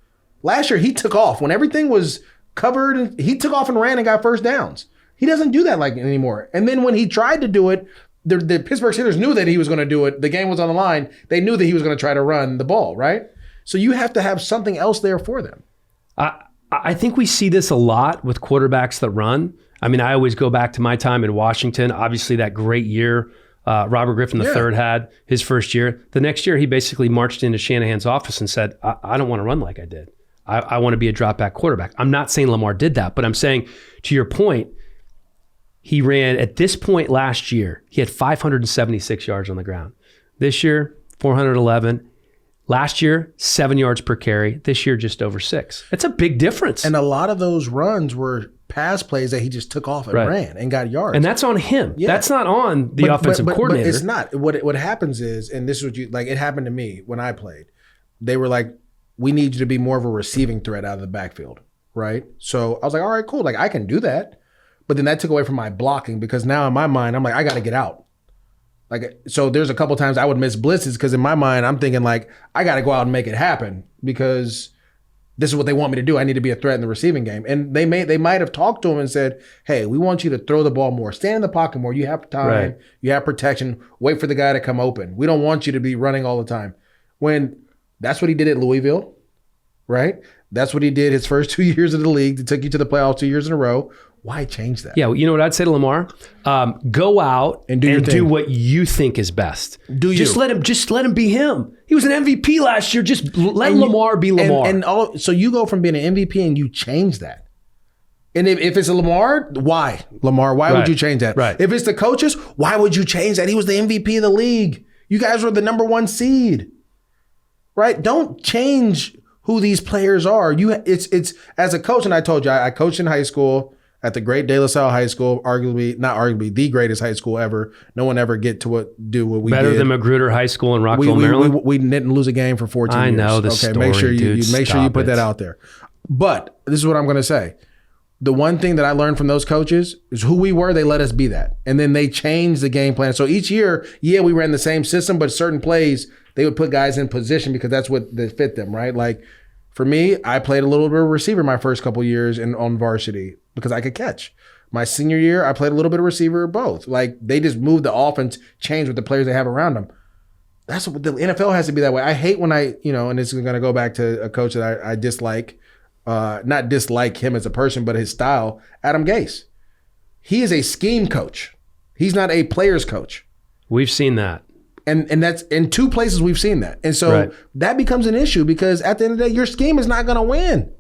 Last year, he took off. When everything was covered, and he took off and ran and got first downs. He doesn't do that like anymore. And then when he tried to do it, the Pittsburgh Steelers knew that he was going to do it. The game was on the line. They knew that he was going to try to run the ball, right? So you have to have something else there for them. I think we see this a lot with quarterbacks that run. I mean, I always go back to my time in Washington. Obviously, that great year Robert Griffin III had his first year. The next year, he basically marched into Shanahan's office and said, I don't want to run like I did. I want to be a drop back quarterback. I'm not saying Lamar did that, but I'm saying, to your point, he ran at this point last year, he had 576 yards on the ground. This year, 411. Last year, 7 yards per carry. This year, just over 6. That's a big difference. And a lot of those runs were pass plays that he just took off and ran and got yards. And that's on him. Yeah. That's not on the offensive coordinator. But it's not. What happens is, and this is what it happened to me when I played. They were like, we need you to be more of a receiving threat out of the backfield, right? So I was like, all right, cool. Like, I can do that. But then that took away from my blocking because now in my mind, I'm like, I got to get out. Like, so there's a couple times I would miss blitzes because in my mind, I'm thinking like, I got to go out and make it happen because this is what they want me to do. I need to be a threat in the receiving game. And they might have talked to him and said, hey, we want you to throw the ball more. Stand in the pocket more. You have time. Right. You have protection. Wait for the guy to come open. We don't want you to be running all the time. When that's what he did at Louisville, right? That's what he did his first 2 years of the league. It took you to the playoffs 2 years in a row. Why change that? Yeah, you know what I'd say to Lamar? Go out and do what you think is best. Just let him be him. He was an MVP last year. Just let Lamar be Lamar. So you go from being an MVP and you change that. And if it's a Lamar, why? Lamar, why would you change that? Right. If it's the coaches, why would you change that? He was the MVP of the league. You guys were the number 1 seed. Right? Don't change who these players are. It's as a coach, and I told you, I coached in high school at the great De La Salle High School, not arguably the greatest high school ever. No one ever get to do what we did. Better than Magruder High School in Rockville, Maryland. We didn't lose a game for 14 years. I know the story, make sure you put it. that out there. But this is what I'm going to say. The one thing that I learned from those coaches is who we were, they let us be that. And then they changed the game plan. So each year, we ran the same system, but certain plays, they would put guys in position because that's what that fit them, right? Like for me, I played a little bit of receiver my first couple years on varsity because I could catch. My senior year, I played a little bit of receiver or both. Like, they just moved the offense, changed with the players they have around them. That's what the NFL has to be that way. I hate when and this is going to go back to a coach that I dislike, not dislike him as a person, but his style, Adam Gase. He is a scheme coach. He's not a player's coach. We've seen that. And that's in two places we've seen that. And so that becomes an issue because at the end of the day, your scheme is not going to win.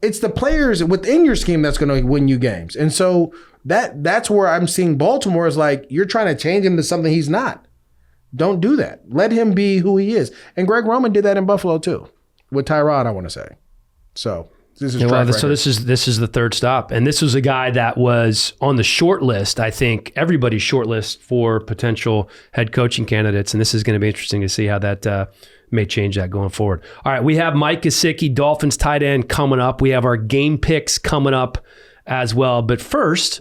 It's the players within your scheme that's going to win you games. And so that's where I'm seeing Baltimore is like, you're trying to change him to something he's not. Don't do that. Let him be who he is. And Greg Roman did that in Buffalo too, with Tyrod, I want to say. So this is this is the third stop, and this was a guy that was on the short list. I think everybody's short list for potential head coaching candidates, and this is going to be interesting to see how that may change that going forward. All right, we have Mike Gesicki, Dolphins tight end, coming up. We have our game picks coming up as well. But first,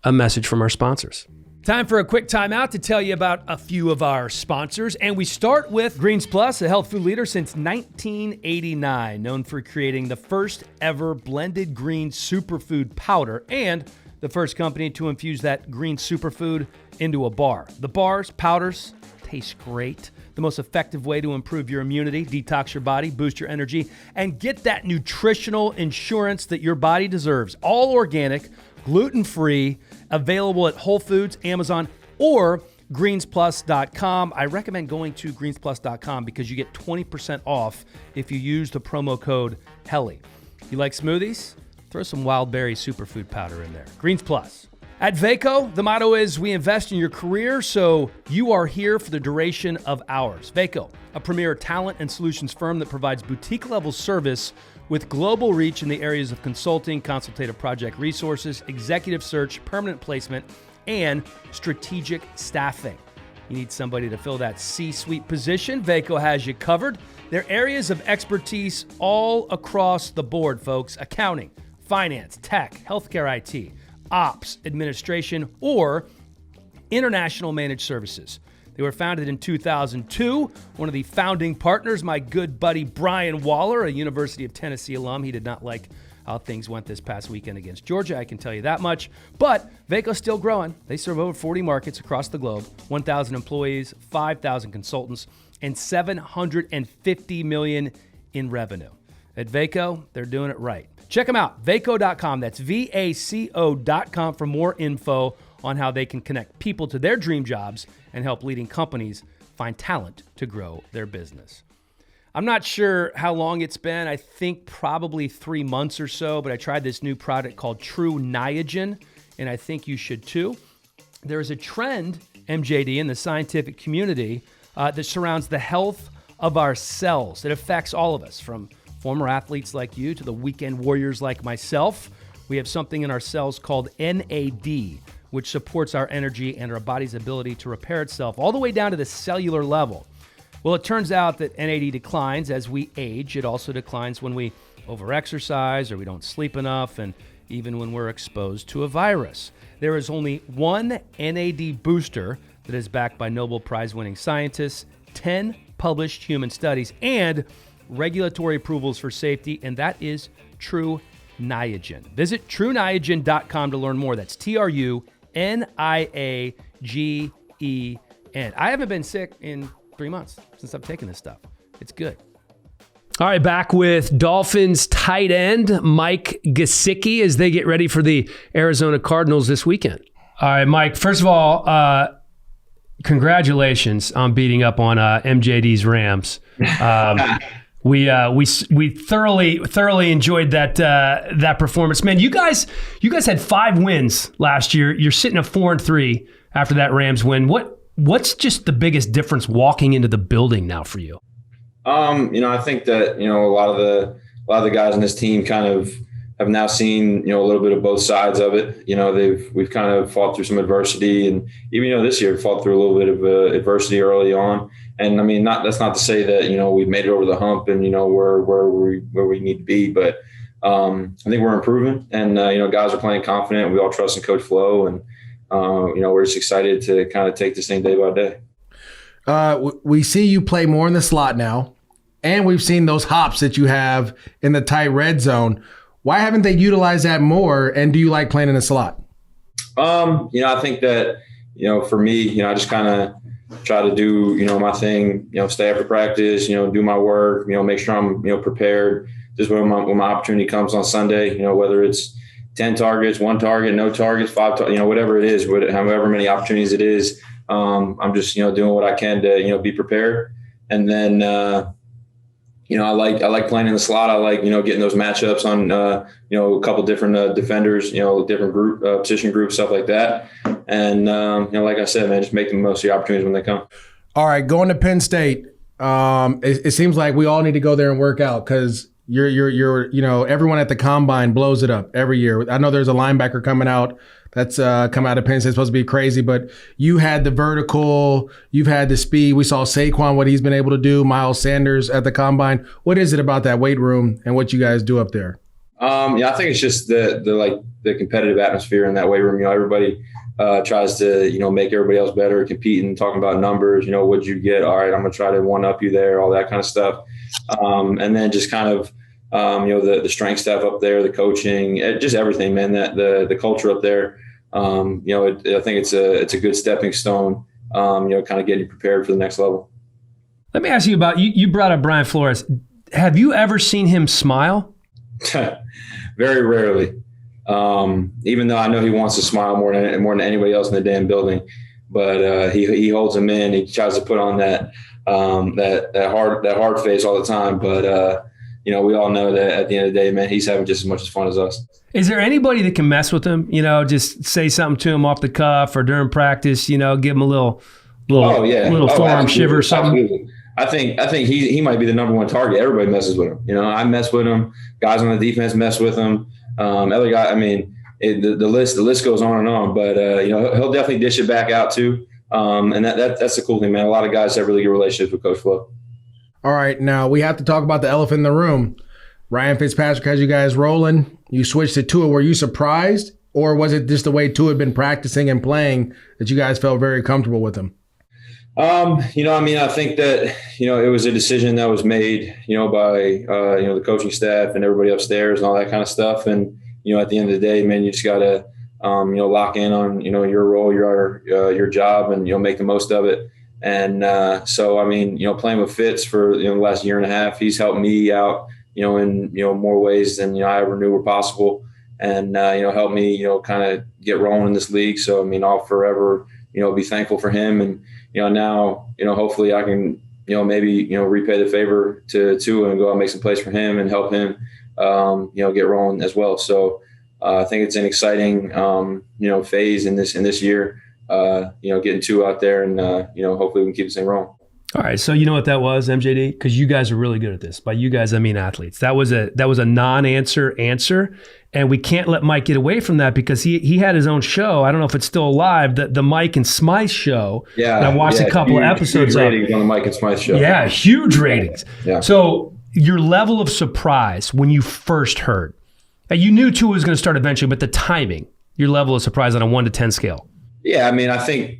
a message from our sponsors. Time for a quick timeout to tell you about a few of our sponsors. And we start with Greens Plus, a health food leader since 1989, known for creating the first ever blended green superfood powder and the first company to infuse that green superfood into a bar. The bars, powders, taste great. The most effective way to improve your immunity, detox your body, boost your energy, and get that nutritional insurance that your body deserves. All organic, gluten-free, available at Whole Foods, Amazon, or greensplus.com. I recommend going to greensplus.com because you get 20% off if you use the promo code HELI. You like smoothies? Throw some wild berry superfood powder in there. Greens Plus. At Vaco, the motto is we invest in your career, so you are here for the duration of ours. Vaco, a premier talent and solutions firm that provides boutique-level service with global reach in the areas of consulting, consultative project resources, executive search, permanent placement, and strategic staffing. You need somebody to fill that C-suite position? Vaco has you covered. Their areas of expertise all across the board, folks. Accounting, finance, tech, healthcare IT, ops, administration, or international managed services. They were founded in 2002. One of the founding partners, my good buddy Brian Waller, a University of Tennessee alum. He did not like how things went this past weekend against Georgia, I can tell you that much. But Vaco's still growing. They serve over 40 markets across the globe, 1,000 employees, 5,000 consultants, and $750 million in revenue. At Vaco, they're doing it right. Check them out, vaco.com. That's VACO.com for more info on how they can connect people to their dream jobs and help leading companies find talent to grow their business. I'm not sure how long it's been. I think probably 3 months or so, but I tried this new product called True Niagen, and I think you should too. There is a trend, MJD, in the scientific community that surrounds the health of our cells. It affects all of us, from former athletes like you to the weekend warriors like myself. We have something in our cells called NAD, which supports our energy and our body's ability to repair itself all the way down to the cellular level. Well, it turns out that NAD declines as we age. It also declines when we overexercise or we don't sleep enough, and even when we're exposed to a virus. There is only one NAD booster that is backed by Nobel Prize-winning scientists, 10 published human studies, and regulatory approvals for safety, and that is True Niagen. Visit TrueNiagen.com to learn more. That's TruNiagen. I haven't been sick in 3 months since I've taken this stuff. It's good. All right, back with Dolphins tight end Mike Gesicki as they get ready for the Arizona Cardinals this weekend. All right, Mike, first of all, congratulations on beating up on MJD's Rams. We thoroughly enjoyed that performance. Man, you guys had 5 wins last year. You're sitting at 4-3 after that Rams win. What's just the biggest difference walking into the building now for you? I think that, a lot of the guys on this team kind of have now seen, a little bit of both sides of it. We've kind of fought through some adversity, and even, this year fought through a little bit of adversity early on. And I mean, that's not to say that, we've made it over the hump and, where we need to be, but I think we're improving, and, guys are playing confident. We all trust in Coach Flo, and, we're just excited to kind of take this thing day by day. We see you play more in the slot now, and we've seen those hops that you have in the tight red zone. Why haven't they utilized that more? And do you like playing in the slot? I think that, for me, I just kind of try to do, my thing, stay after practice, do my work, make sure I'm, prepared. Just when my opportunity comes on Sunday, whether it's 10 targets, 1 target, no targets, 5, whatever it is, however many opportunities it is, I'm just, doing what I can to, be prepared. And then, I like playing in the slot. I like, getting those matchups on, a couple different defenders, different group, position groups, stuff like that. And, like I said, man, just make the most of the opportunities when they come. All right, going to Penn State. It seems like we all need to go there and work out because you're everyone at the combine blows it up every year. I know there's a linebacker coming out that's come out of Penn State. It's supposed to be crazy, but you had the vertical, you've had the speed. We saw Saquon, what he's been able to do, Miles Sanders at the combine. What is it about that weight room and what you guys do up there? I think it's just the competitive atmosphere in that weight room. Everybody tries to, make everybody else better, compete and talking about numbers, what'd you get? All right, I'm going to try to one up you there, all that kind of stuff. And then just kind of, the strength staff up there, the coaching, just everything, man, that the culture up there, I think it's a good stepping stone, kind of getting prepared for the next level. Let me ask you about, you brought up Brian Flores. Have you ever seen him smile? Very rarely. Even though I know he wants to smile more than anybody else in the damn building, but he holds them in. He tries to put on that hard face all the time. But we all know that at the end of the day, man, he's having just as much fun as us. Is there anybody that can mess with him? Just say something to him off the cuff or during practice. Give him a little forearm shiver or something. Absolutely. I think he might be the number one target. Everybody messes with him. I mess with him. Guys on the defense mess with him. Other guy, I mean, the list goes on and on. But he'll definitely dish it back out too. And that's the cool thing, man. A lot of guys have really good relationships with Coach Flo. All right, now we have to talk about the elephant in the room. Ryan Fitzpatrick has you guys rolling. You switched to Tua. Were you surprised, or was it just the way Tua had been practicing and playing that you guys felt very comfortable with him? I think that, it was a decision that was made, by, the coaching staff and everybody upstairs and all that kind of stuff. And, at the end of the day, man, you just got to, lock in on, your role, your job and, make the most of it. And playing with Fitz for, the last year and a half, he's helped me out, in, more ways than, I ever knew were possible. And, helped me, kind of get rolling in this league. So, I'll forever, be thankful for him. And, now, hopefully I can, maybe, repay the favor to Tua and go out and make some plays for him and help him, get rolling as well. So I think it's an exciting, phase in this year, getting Tua out there and, hopefully we can keep this thing rolling. All right. So you know what that was, MJD? Because you guys are really good at this. By you guys, I mean athletes. That was a non-answer answer. And we can't let Mike get away from that because he had his own show. I don't know if it's still alive, the Mike and Smythe show. Yeah. And I watched a couple of episodes huge ratings on the Mike and Smythe show. Yeah, huge ratings. Yeah. So your level of surprise when you first heard, you knew Tua was going to start eventually, but the timing, your level of surprise on a 1 to 10 scale. Yeah, I think,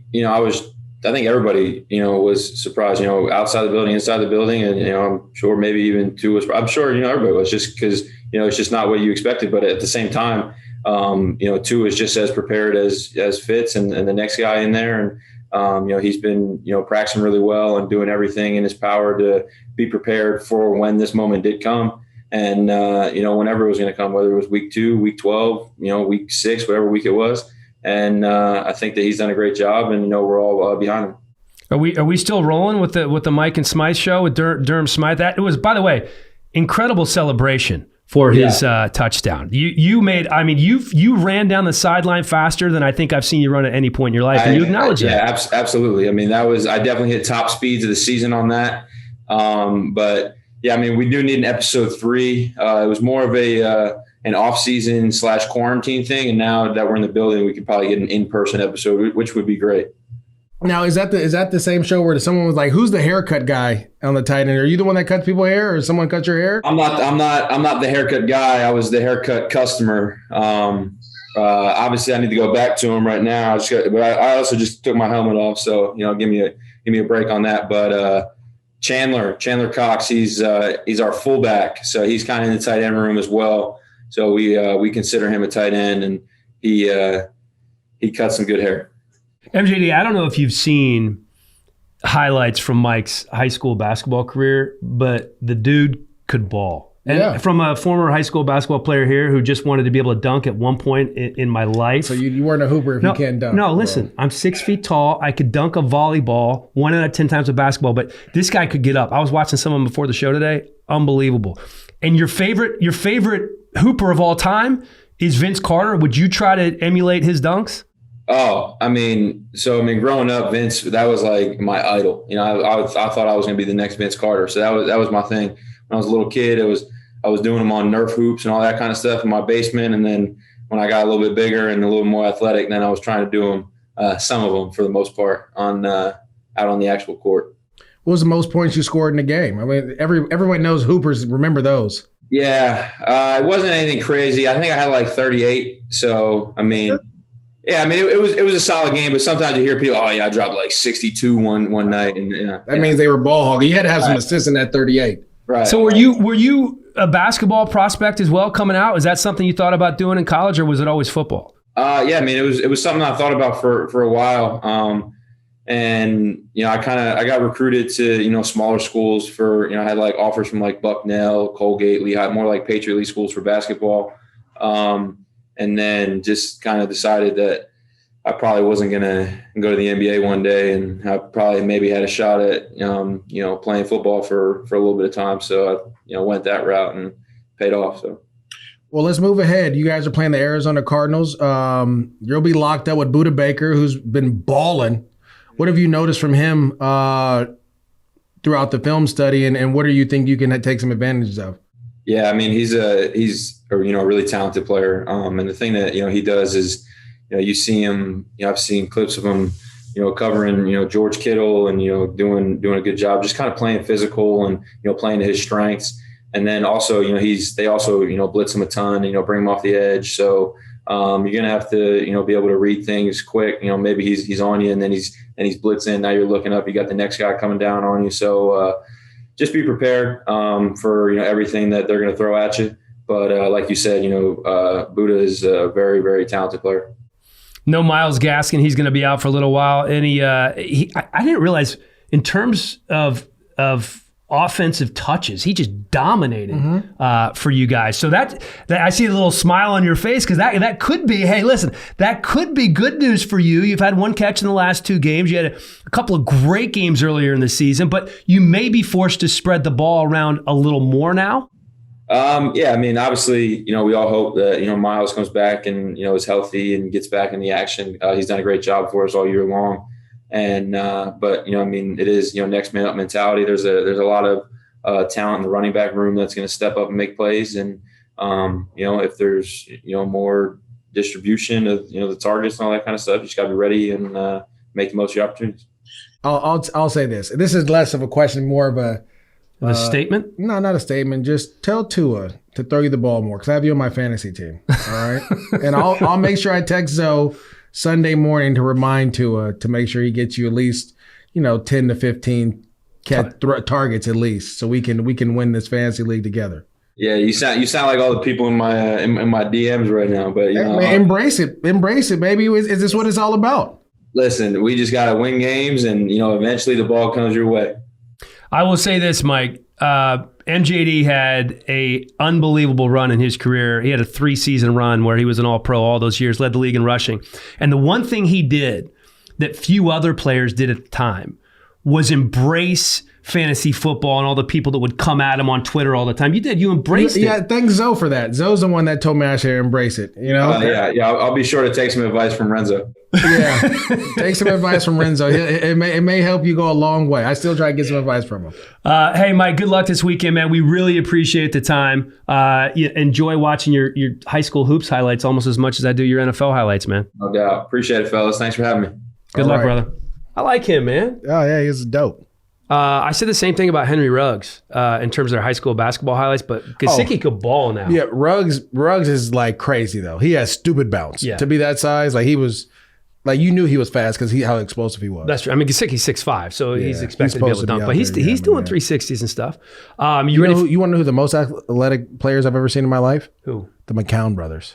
I think everybody, was surprised, outside the building, inside the building. And, I'm sure maybe even Tua was, I'm sure, everybody was just because, it's just not what you expected. But at the same time, Tua is just as prepared as Fitz and the next guy in there. And, he's been, practicing really well and doing everything in his power to be prepared for when this moment did come. And, whenever it was going to come, whether it was week 2, week 12, week 6, whatever week it was. And I think that he's done a great job, and we're all behind him. Are we still rolling with the Mike and Smythe show with Durham Smythe? That it was, by the way, incredible celebration for his touchdown. You ran down the sideline faster than I think I've seen you run at any point in your life, and you acknowledge that. Yeah, absolutely. I definitely hit top speeds of the season on that. But yeah, we do need an episode 3. It was more of an off-season / quarantine thing. And now that we're in the building, we could probably get an in-person episode, which would be great. Now, is that the same show where someone was like, "Who's the haircut guy on the tight end?" Are you the one that cuts people hair, or someone cut your hair? I'm not the haircut guy. I was the haircut customer. Obviously, I need to go back to him right now. But I also just took my helmet off, so give me a break on that. But Chandler Cox, he's our fullback, so he's kind of in the tight end room as well. So we consider him a tight end, and he cuts some good hair. MJD, I don't know if you've seen highlights from Mike's high school basketball career, but the dude could ball. And from a former high school basketball player here who just wanted to be able to dunk at one point in my life. So you weren't a hooper if you can't dunk. No, listen, I'm 6 feet tall. I could dunk a volleyball 1 out of 10 times a basketball, but this guy could get up. I was watching some of them before the show today. Unbelievable. And your favorite hooper of all time is Vince Carter. Would you try to emulate his dunks? Oh, growing up, Vince, that was like my idol. I thought I was going to be the next Vince Carter. So that was my thing. When I was a little kid, I was doing them on Nerf hoops and all that kind of stuff in my basement. And then when I got a little bit bigger and a little more athletic, then I was trying to do them, some of them for the most part, out on the actual court. What was the most points you scored in a game? I mean, everyone knows hoopers remember those. Yeah, it wasn't anything crazy. I think I had like 38. So it was a solid game. But sometimes you hear people, I dropped like 62 one night, and that means they were ball hogging. You had to have some assists in that 38. Right. So were you a basketball prospect as well coming out? Is that something you thought about doing in college, or was it always football? It was something I thought about for a while. I got recruited to, smaller schools for, I had like offers from like Bucknell, Colgate, Lehigh, more like Patriot League schools for basketball. And then just kind of decided that I probably wasn't going to go to the NBA one day, and I probably maybe had a shot at, playing football for a little bit of time. So I, went that route and paid off. So. Well, let's move ahead. You guys are playing the Arizona Cardinals. You'll be locked up with Budda Baker, who's been balling. What have you noticed from him throughout the film study, and what do you think you can take some advantages of? Yeah, he's a really talented player. And the thing that, he does is, you see him, I've seen clips of him, covering, George Kittle and, doing a good job, just kind of playing physical and, playing to his strengths. And then also, they also, blitz him a ton, bring him off the edge. So you're going to have to, be able to read things quick. Maybe he's on you and then he's blitzing. Now you're looking up, you got the next guy coming down on you. So just be prepared for, everything that they're going to throw at you. But like you said, Budda is a very, very talented player. No Myles Gaskin. He's going to be out for a little while. And I didn't realize in terms of offensive touches, he just dominated for you guys. So that I see a little smile on your face, because that could be, hey, listen, that could be good news for you. You've had one catch in the last 2 games. You had a couple of great games earlier in the season, but you may be forced to spread the ball around a little more now. Obviously, we all hope that, Myles comes back and, is healthy and gets back in the action. He's done a great job for us all year long. And, but it is, next man up mentality. There's a lot of talent in the running back room that's going to step up and make plays. And, if there's, more distribution of, the targets and all that kind of stuff, you just got to be ready and make the most of your opportunities. I'll say this. This is less of a question, more of a statement? No, not a statement. Just tell Tua to throw you the ball more, because I have you on my fantasy team. All right, and I'll make sure I text Zoe Sunday morning to remind Tua to make sure he gets you at least 10 to 15 targets at least, so we can win this fantasy league together. Yeah, you sound like all the people in my DMs right now, but embrace it, baby. Is this what it's all about? Listen, we just got to win games, and eventually the ball comes your way. I will say this, Mike. MJD had a unbelievable run in his career. He had a 3-season run where he was an All-Pro all those years, led the league in rushing. And the one thing he did that few other players did at the time was embrace fantasy football and all the people that would come at him on Twitter all the time. You did. You embraced it. Yeah, thanks Zoe for that. Zoe's the one that told me I should embrace it. Yeah. I'll be sure to take some advice from Renzo. Yeah, take some advice from Renzo. It may help you go a long way. I still try to get some advice from him. Hey, Mike, good luck this weekend, man. We really appreciate the time. Enjoy watching your high school hoops highlights almost as much as I do your NFL highlights, man. No doubt. Appreciate it, fellas. Thanks for having me. Good luck, brother. I like him, man. Oh, yeah, he's dope. I said the same thing about Henry Ruggs in terms of their high school basketball highlights, but Gesicki could ball now. Yeah, Ruggs is like crazy, though. He has stupid bounce. Yeah. To be that size, like he was Like, you knew he was fast because how explosive he was. That's true. I mean, Gesicki's 6'5", so he's expected to be able to dunk. But he's there, doing 360s and stuff. You want to know who the most athletic players I've ever seen in my life? Who? The McCown brothers.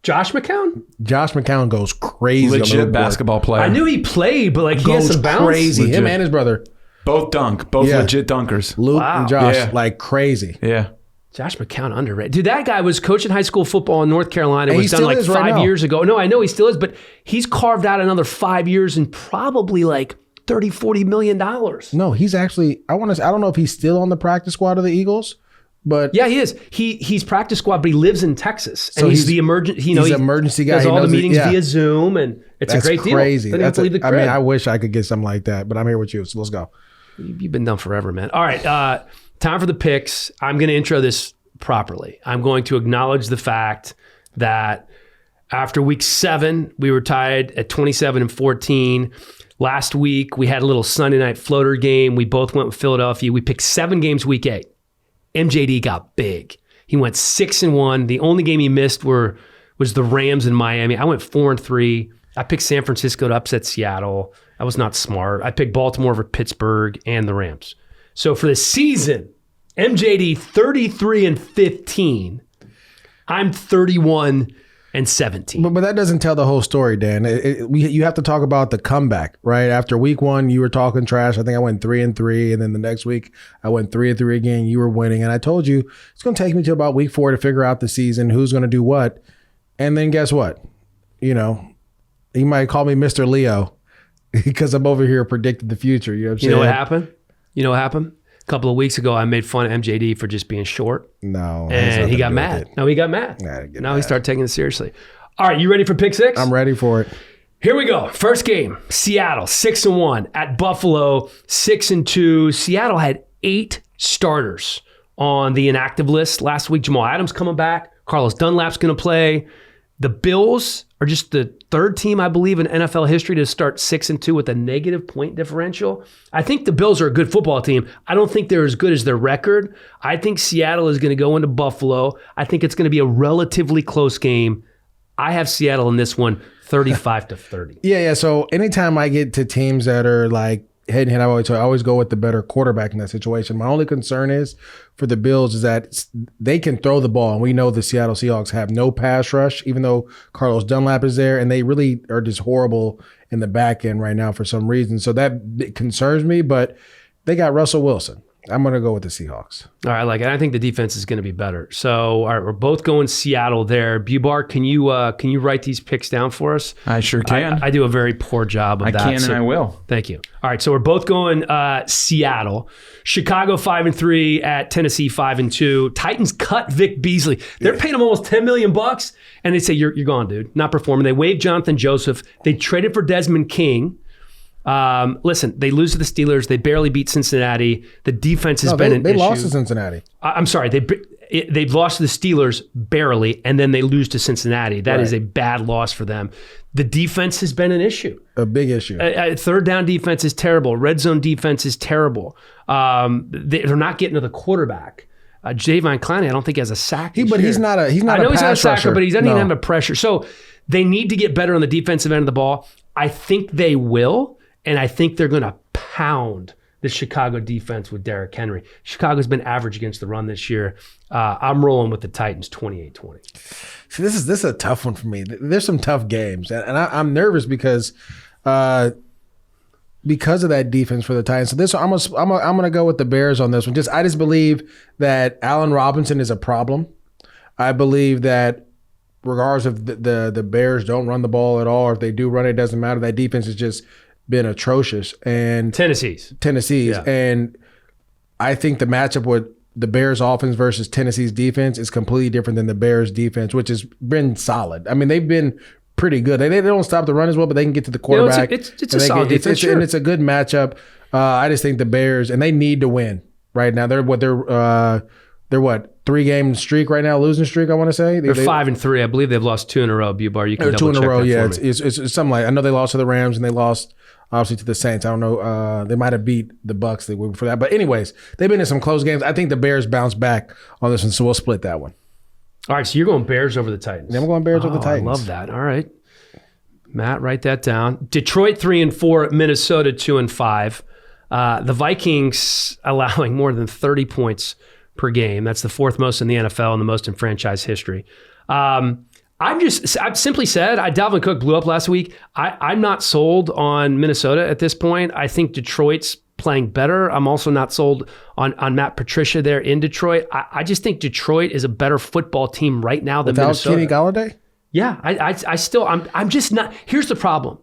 Josh McCown? Josh McCown goes crazy. Legit basketball player. I knew he played, but like he has some bounce. Crazy. Legit. Him and his brother. Both legit dunkers. Luke and Josh, like crazy. Yeah. Josh McCown, underrated. Dude, that guy was coaching high school football in North Carolina. It was done like 5 years ago. No, I know he still is, but he's carved out another 5 years and probably like $30-40 million. No, he's actually, I don't know if he's still on the practice squad of the Eagles, but yeah, he is. He's practice squad, but he lives in Texas, and he's the emergency. He's an emergency guy. Does all the meetings via Zoom, and it's a great deal. Crazy. I mean, I wish I could get something like that, but I'm here with you, so let's go. You've been done forever, man. All right, time for the picks. I'm going to intro this properly. I'm going to acknowledge the fact that after week 7, we were tied at 27-14. Last week, we had a little Sunday night floater game. We both went with Philadelphia. We picked 7 games week 8. MJD got big. He went 6-1. The only game he missed was the Rams in Miami. I went 4-3. I picked San Francisco to upset Seattle. I was not smart. I picked Baltimore over Pittsburgh and the Rams. So for the season, MJD 33-15. I'm 31-17. But that doesn't tell the whole story, Dan. You have to talk about the comeback, right? After week 1, you were talking trash. I think I went 3-3, and then the next week I went 3-3 again. You were winning, and I told you it's going to take me to about week 4 to figure out the season, who's going to do what. And then guess what? You might call me Mr. Leo because I'm over here predicting the future. You know what I'm saying? You know what happened? A couple of weeks ago, I made fun of MJD for just being short. No. And he got mad. No, he got mad. Now he started taking it seriously. All right, you ready for pick 6? I'm ready for it. Here we go. First game, Seattle, 6-1 at Buffalo, 6-2. Seattle had 8 starters on the inactive list last week. Jamal Adams coming back. Carlos Dunlap's going to play. The Bills are just the 3rd team, I believe, in NFL history to start 6-2 with a negative point differential. I think the Bills are a good football team. I don't think they're as good as their record. I think Seattle is going to go into Buffalo. I think it's going to be a relatively close game. I have Seattle in this one, 35-30. Yeah. So anytime I get to teams that are like head and head, I always go with the better quarterback in that situation. My only concern is for the Bills is that they can throw the ball, and we know the Seattle Seahawks have no pass rush, even though Carlos Dunlap is there, and they really are just horrible in the back end right now for some reason. So that concerns me, but they got Russell Wilson. I'm going to go with the Seahawks. All right, I like it. I think the defense is going to be better. So, all right, we're both going Seattle there. Bubar, can you write these picks down for us? I sure can. I do a very poor job of that. I can and I will. Thank you. All right, so we're both going Seattle. Chicago 5-3 at Tennessee 5-2. Titans cut Vic Beasley. They're paying him almost $10 million, and they say you're gone, dude. Not performing. They waived Jonathan Joseph. They traded for Desmond King. Listen, they lose to the Steelers. They barely beat Cincinnati. The defense has been an issue. They lost to Cincinnati. I'm sorry. They've lost to the Steelers barely, and then they lose to Cincinnati. That is a bad loss for them. The defense has been an issue. A big issue. Third down defense is terrible. Red zone defense is terrible. They're not getting to the quarterback. Jadeveon Clowney, I don't think has a sack. He's not a I know he's not a sacker, rusher. but he doesn't even have a pressure. So they need to get better on the defensive end of the ball. I think they will. And I think they're going to pound the Chicago defense with Derrick Henry. Chicago's been average against the run this year. I'm rolling with the Titans 28-20. See, this is a tough one for me. There's some tough games, and I'm nervous because of that defense for the Titans. So this, I'm gonna go with the Bears on this one. I just believe that Allen Robinson is a problem. I believe that regardless if the Bears don't run the ball at all, or if they do run it, doesn't matter. That defense is just been atrocious. And Tennessee's. Yeah. And I think the matchup with the Bears offense versus Tennessee's defense is completely different than the Bears defense, which has been solid. I mean, they've been pretty good. They don't stop the run as well, but they can get to the quarterback. It's a solid defense, and it's a good matchup. I just think the Bears, and they need to win right now. They're 3-game streak right now, losing streak, I want to say. They're 5-3. I believe they've lost 2 in a row. Bubar, you can double check that for me. It's something like, I know they lost to the Rams and they lost obviously to the Saints. I don't know. They might have beat the Bucks for that. But anyways, they've been in some close games. I think the Bears bounce back on this one, so we'll split that one. All right, so you're going Bears over the Titans. Yeah, I'm going Bears over the Titans. I love that. All right. Matt, write that down. Detroit 3-4, Minnesota 2-5. The Vikings allowing more than 30 points per game. That's the fourth most in the NFL and the most in franchise history. I've simply said, Dalvin Cook blew up last week. I'm not sold on Minnesota at this point. I think Detroit's playing better. I'm also not sold on Matt Patricia there in Detroit. I just think Detroit is a better football team right now than Minnesota. Without Kenny Galladay? Yeah, I'm just not. Here's the problem.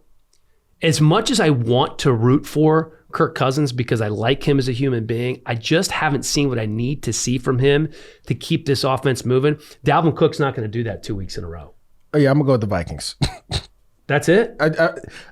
As much as I want to root for Kirk Cousins because I like him as a human being, I just haven't seen what I need to see from him to keep this offense moving. Dalvin Cook's not going to do that 2 weeks in a row. Oh, yeah, I'm going to go with the Vikings. That's it?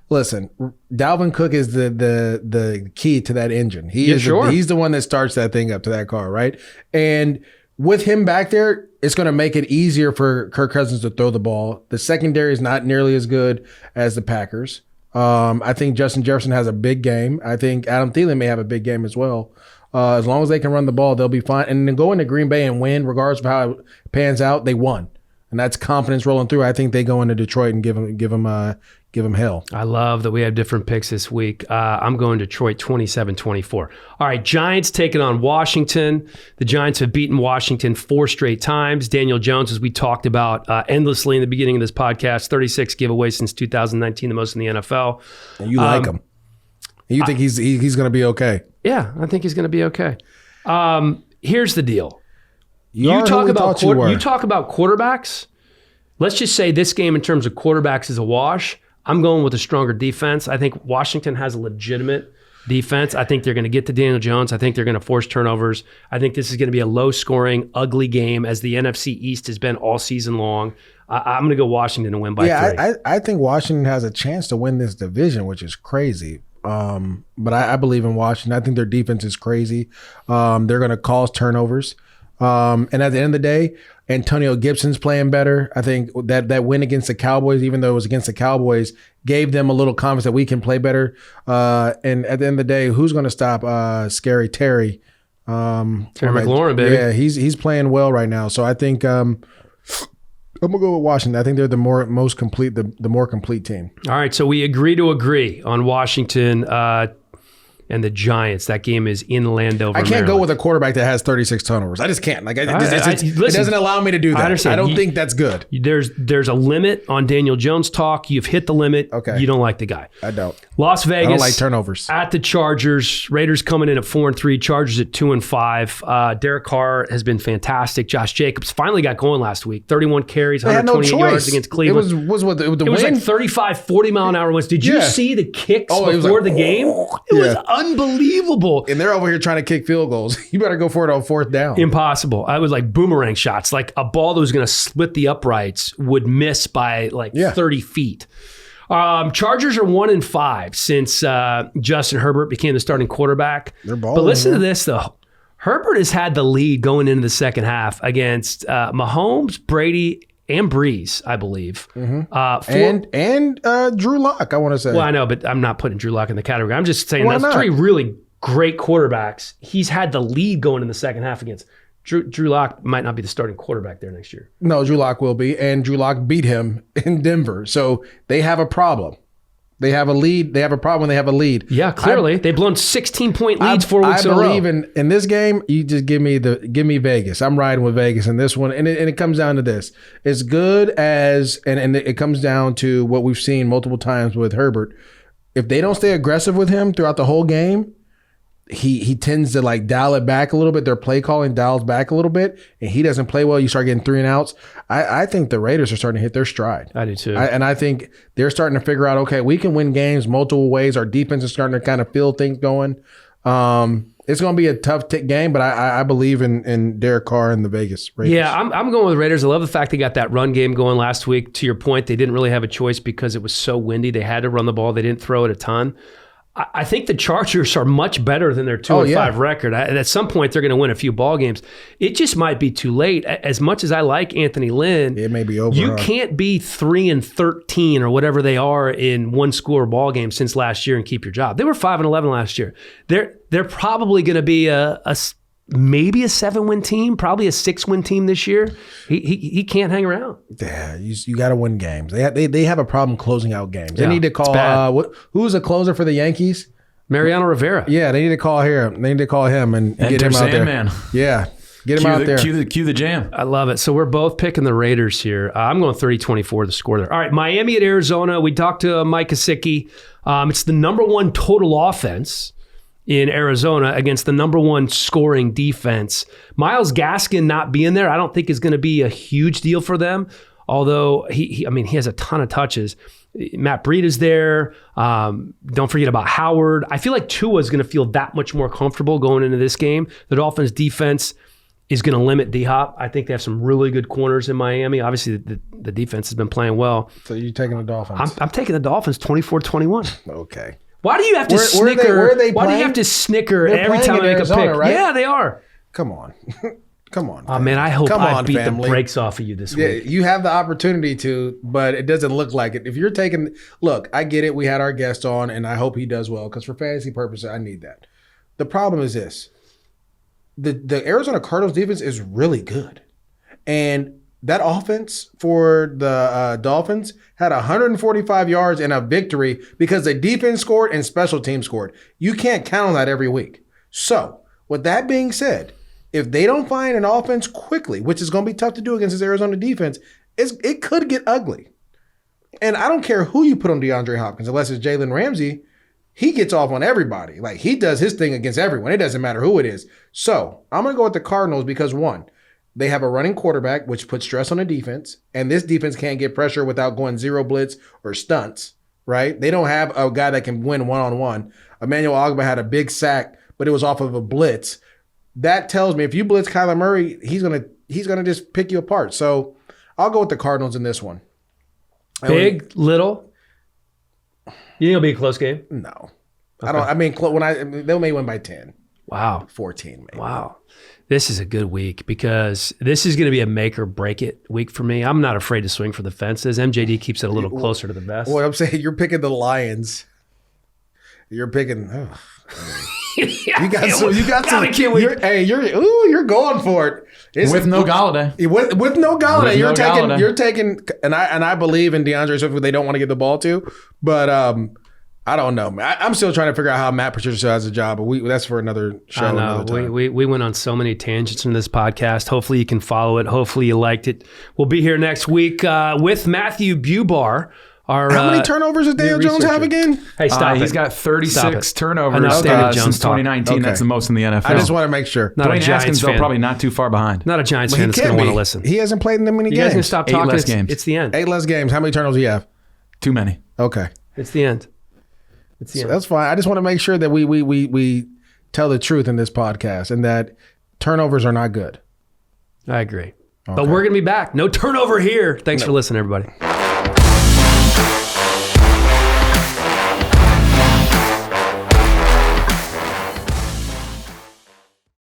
Listen, Dalvin Cook is the key to that engine. He's the one that starts that thing up to that car, right? And with him back there, it's going to make it easier for Kirk Cousins to throw the ball. The secondary is not nearly as good as the Packers. I think Justin Jefferson has a big game. I think Adam Thielen may have a big game as well. As long as they can run the ball, they'll be fine. And then go into Green Bay and win, regardless of how it pans out, they won. And that's confidence rolling through. I think they go into Detroit and give them hell. I love that we have different picks this week. I'm going Detroit 27-24. All right, Giants taking on Washington. The Giants have beaten Washington 4 straight times. Daniel Jones, as we talked about endlessly in the beginning of this podcast, 36 giveaways since 2019, the most in the NFL. And you like him. You think he's going to be okay? Yeah, I think he's going to be okay. Here's the deal. You talk about quarterbacks. Let's just say this game in terms of quarterbacks is a wash. I'm going with a stronger defense. I think Washington has a legitimate defense. I think they're going to get to Daniel Jones. I think they're going to force turnovers. I think this is going to be a low-scoring, ugly game as the NFC East has been all season long. I'm going to go Washington to win by 3. I think Washington has a chance to win this division, which is crazy. But I believe in Washington. I think their defense is crazy. They're going to cause turnovers. And at the end of the day, Antonio Gibson's playing better. I think that win against the Cowboys, even though it was against the Cowboys, gave them a little confidence that we can play better. And at the end of the day, who's going to stop Scary Terry? Terry McLaurin, baby. Yeah, he's playing well right now. So I think I'm gonna go with Washington. I think they're the more complete team. All right, so we agree to agree on Washington and the Giants. That game is in Landover, I can't Maryland. go with a quarterback that has 36 turnovers. I just can't. Like, it doesn't allow me to do that. I understand. don't think that's good. There's a limit on Daniel Jones talk. You've hit the limit. Okay. You don't like the guy. I don't. Las Vegas. I don't like turnovers. At the Chargers. Raiders coming in at 4-3. Chargers at 2-5. Derek Carr has been fantastic. Josh Jacobs finally got going last week. 31 carries, 128 yards against Cleveland. It was the It was win? like 35, 40 mile an hour winds. Did you see the kicks before the game? It was unbelievable. And they're over here trying to kick field goals. You better go for it on 4th down. Impossible. I was like boomerang shots. Like a ball that was going to split the uprights would miss by 30 feet. Chargers are 1-5 since Justin Herbert became the starting quarterback. They're balling, but listen to this, though. Herbert has had the lead going into the second half against Mahomes, Brady, and Breeze, I believe. Mm-hmm. And Drew Lock, I want to say. Well, I know, but I'm not putting Drew Lock in the category. I'm just saying that's 3 really great quarterbacks. He's had the lead going in the second half against Drew Lock. Might not be the starting quarterback there next year. No, Drew Lock will be, and Drew Lock beat him in Denver. So they have a problem. They have a lead. They have a problem when they have a lead. Yeah, clearly. They've blown 16-point leads 4 weeks in a row. I believe in this game, you just give me Vegas. I'm riding with Vegas in this one. And it comes down to this. As good as, and it comes down to what we've seen multiple times with Herbert. If they don't stay aggressive with him throughout the whole game, he tends to dial it back a little bit. Their play calling dials back a little bit, and he doesn't play well. You start getting 3 and outs. I think the Raiders are starting to hit their stride. I do too. And I think they're starting to figure out, okay, we can win games multiple ways. Our defense is starting to kind of feel things going. It's going to be a tough game, but I believe in Derek Carr and the Vegas Raiders. Yeah, I'm going with the Raiders. I love the fact they got that run game going last week. To your point, they didn't really have a choice because it was so windy. They had to run the ball. They didn't throw it a ton. I think the Chargers are much better than their 2-5 record. At some point, they're going to win a few ball games. It just might be too late. As much as I like Anthony Lynn, it may be over. You can't be 3-13 or whatever they are in one-score ball games since last year and keep your job. They were 5-11 last year. They're probably going to be a maybe a 7-win team, probably a 6-win team this year. He can't hang around. Yeah, you got to win games. They have a problem closing out games. They need to call who's a closer for the Yankees? Mariano Rivera. Yeah, they need to call here. They need to call him and get him out there. Yeah. Get him out there. Cue the jam. I love it. So we're both picking the Raiders here. I'm going 30-24 the score there. All right, Miami at Arizona. We talked to Mike Gesicki. It's the number 1 total offense in Arizona against the number 1 scoring defense. Myles Gaskin not being there, I don't think is going to be a huge deal for them. Although he has a ton of touches. Matt Breed is there. Don't forget about Howard. I feel like Tua is going to feel that much more comfortable going into this game. The Dolphins defense is going to limit D-Hop. I think they have some really good corners in Miami. Obviously, the defense has been playing well. So you're taking the Dolphins? I'm taking the Dolphins 24-21. Okay. Why do you have to snicker? Where are they Why do you playing? have to snicker They're every time I make Arizona, a pick? right? Yeah, they are. Come on. Come on. Oh, man, I hope I beat family. the brakes off of you this week. You have the opportunity to, but it doesn't look like it. If you're taking, look, I get it. We had our guest on, and I hope he does well because for fantasy purposes, I need that. The problem is this. The Arizona Cardinals defense is really good. And that offense for the Dolphins had 145 yards and a victory because the defense scored and special teams scored. You can't count on that every week. So, with that being said, if they don't find an offense quickly, which is going to be tough to do against this Arizona defense, it could get ugly. And I don't care who you put on DeAndre Hopkins, unless it's Jalen Ramsey, he gets off on everybody. Like, he does his thing against everyone. It doesn't matter who it is. So, I'm going to go with the Cardinals because, one, they have a running quarterback, which puts stress on the defense, and this defense can't get pressure without going zero blitz or stunts, right? They don't have a guy that can win one-on-one. Emmanuel Ogbah had a big sack, but it was off of a blitz. That tells me if you blitz Kyler Murray, he's gonna just pick you apart. So I'll go with the Cardinals in this one. Big, little. You think it'll be a close game? No, okay. I don't. I mean, they may win by 10. Wow, 14 maybe. Wow, this is a good week because this is going to be a make or break it week for me. I'm not afraid to swing for the fences. MJD keeps it a little closer to the vest. What I'm saying, you're picking the Lions. You're picking. You got some. You're going for it. With no Galladay. With no Galladay, you're taking, and I believe in DeAndre Swift, who they don't want to give the ball to, but I don't know. I'm still trying to figure out how Matt Patricia has a job, but that's for another show. I know. Another time. We went on so many tangents in this podcast. Hopefully you can follow it. Hopefully you liked it. We'll be here next week with Matthew Bubar. How many turnovers does Daniel Jones have again? Hey, stop it. He's got 36 turnovers since 2019. Okay. That's the most in the NFL. I just want to make sure. Not Dwayne a Giants Haskins, fan. probably not too far behind. Not a Giants fan that's going to want to listen. He hasn't played in that many You games. guys can stop 8 talking. less games. It's the end. 8 less games. How many turnovers do you have? Too many. Okay. It's the end. It's the end. That's fine. I just want to make sure that we tell the truth in this podcast and that turnovers are not good. I agree. Okay. But we're going to be back. No turnover here. Thanks for listening, everybody.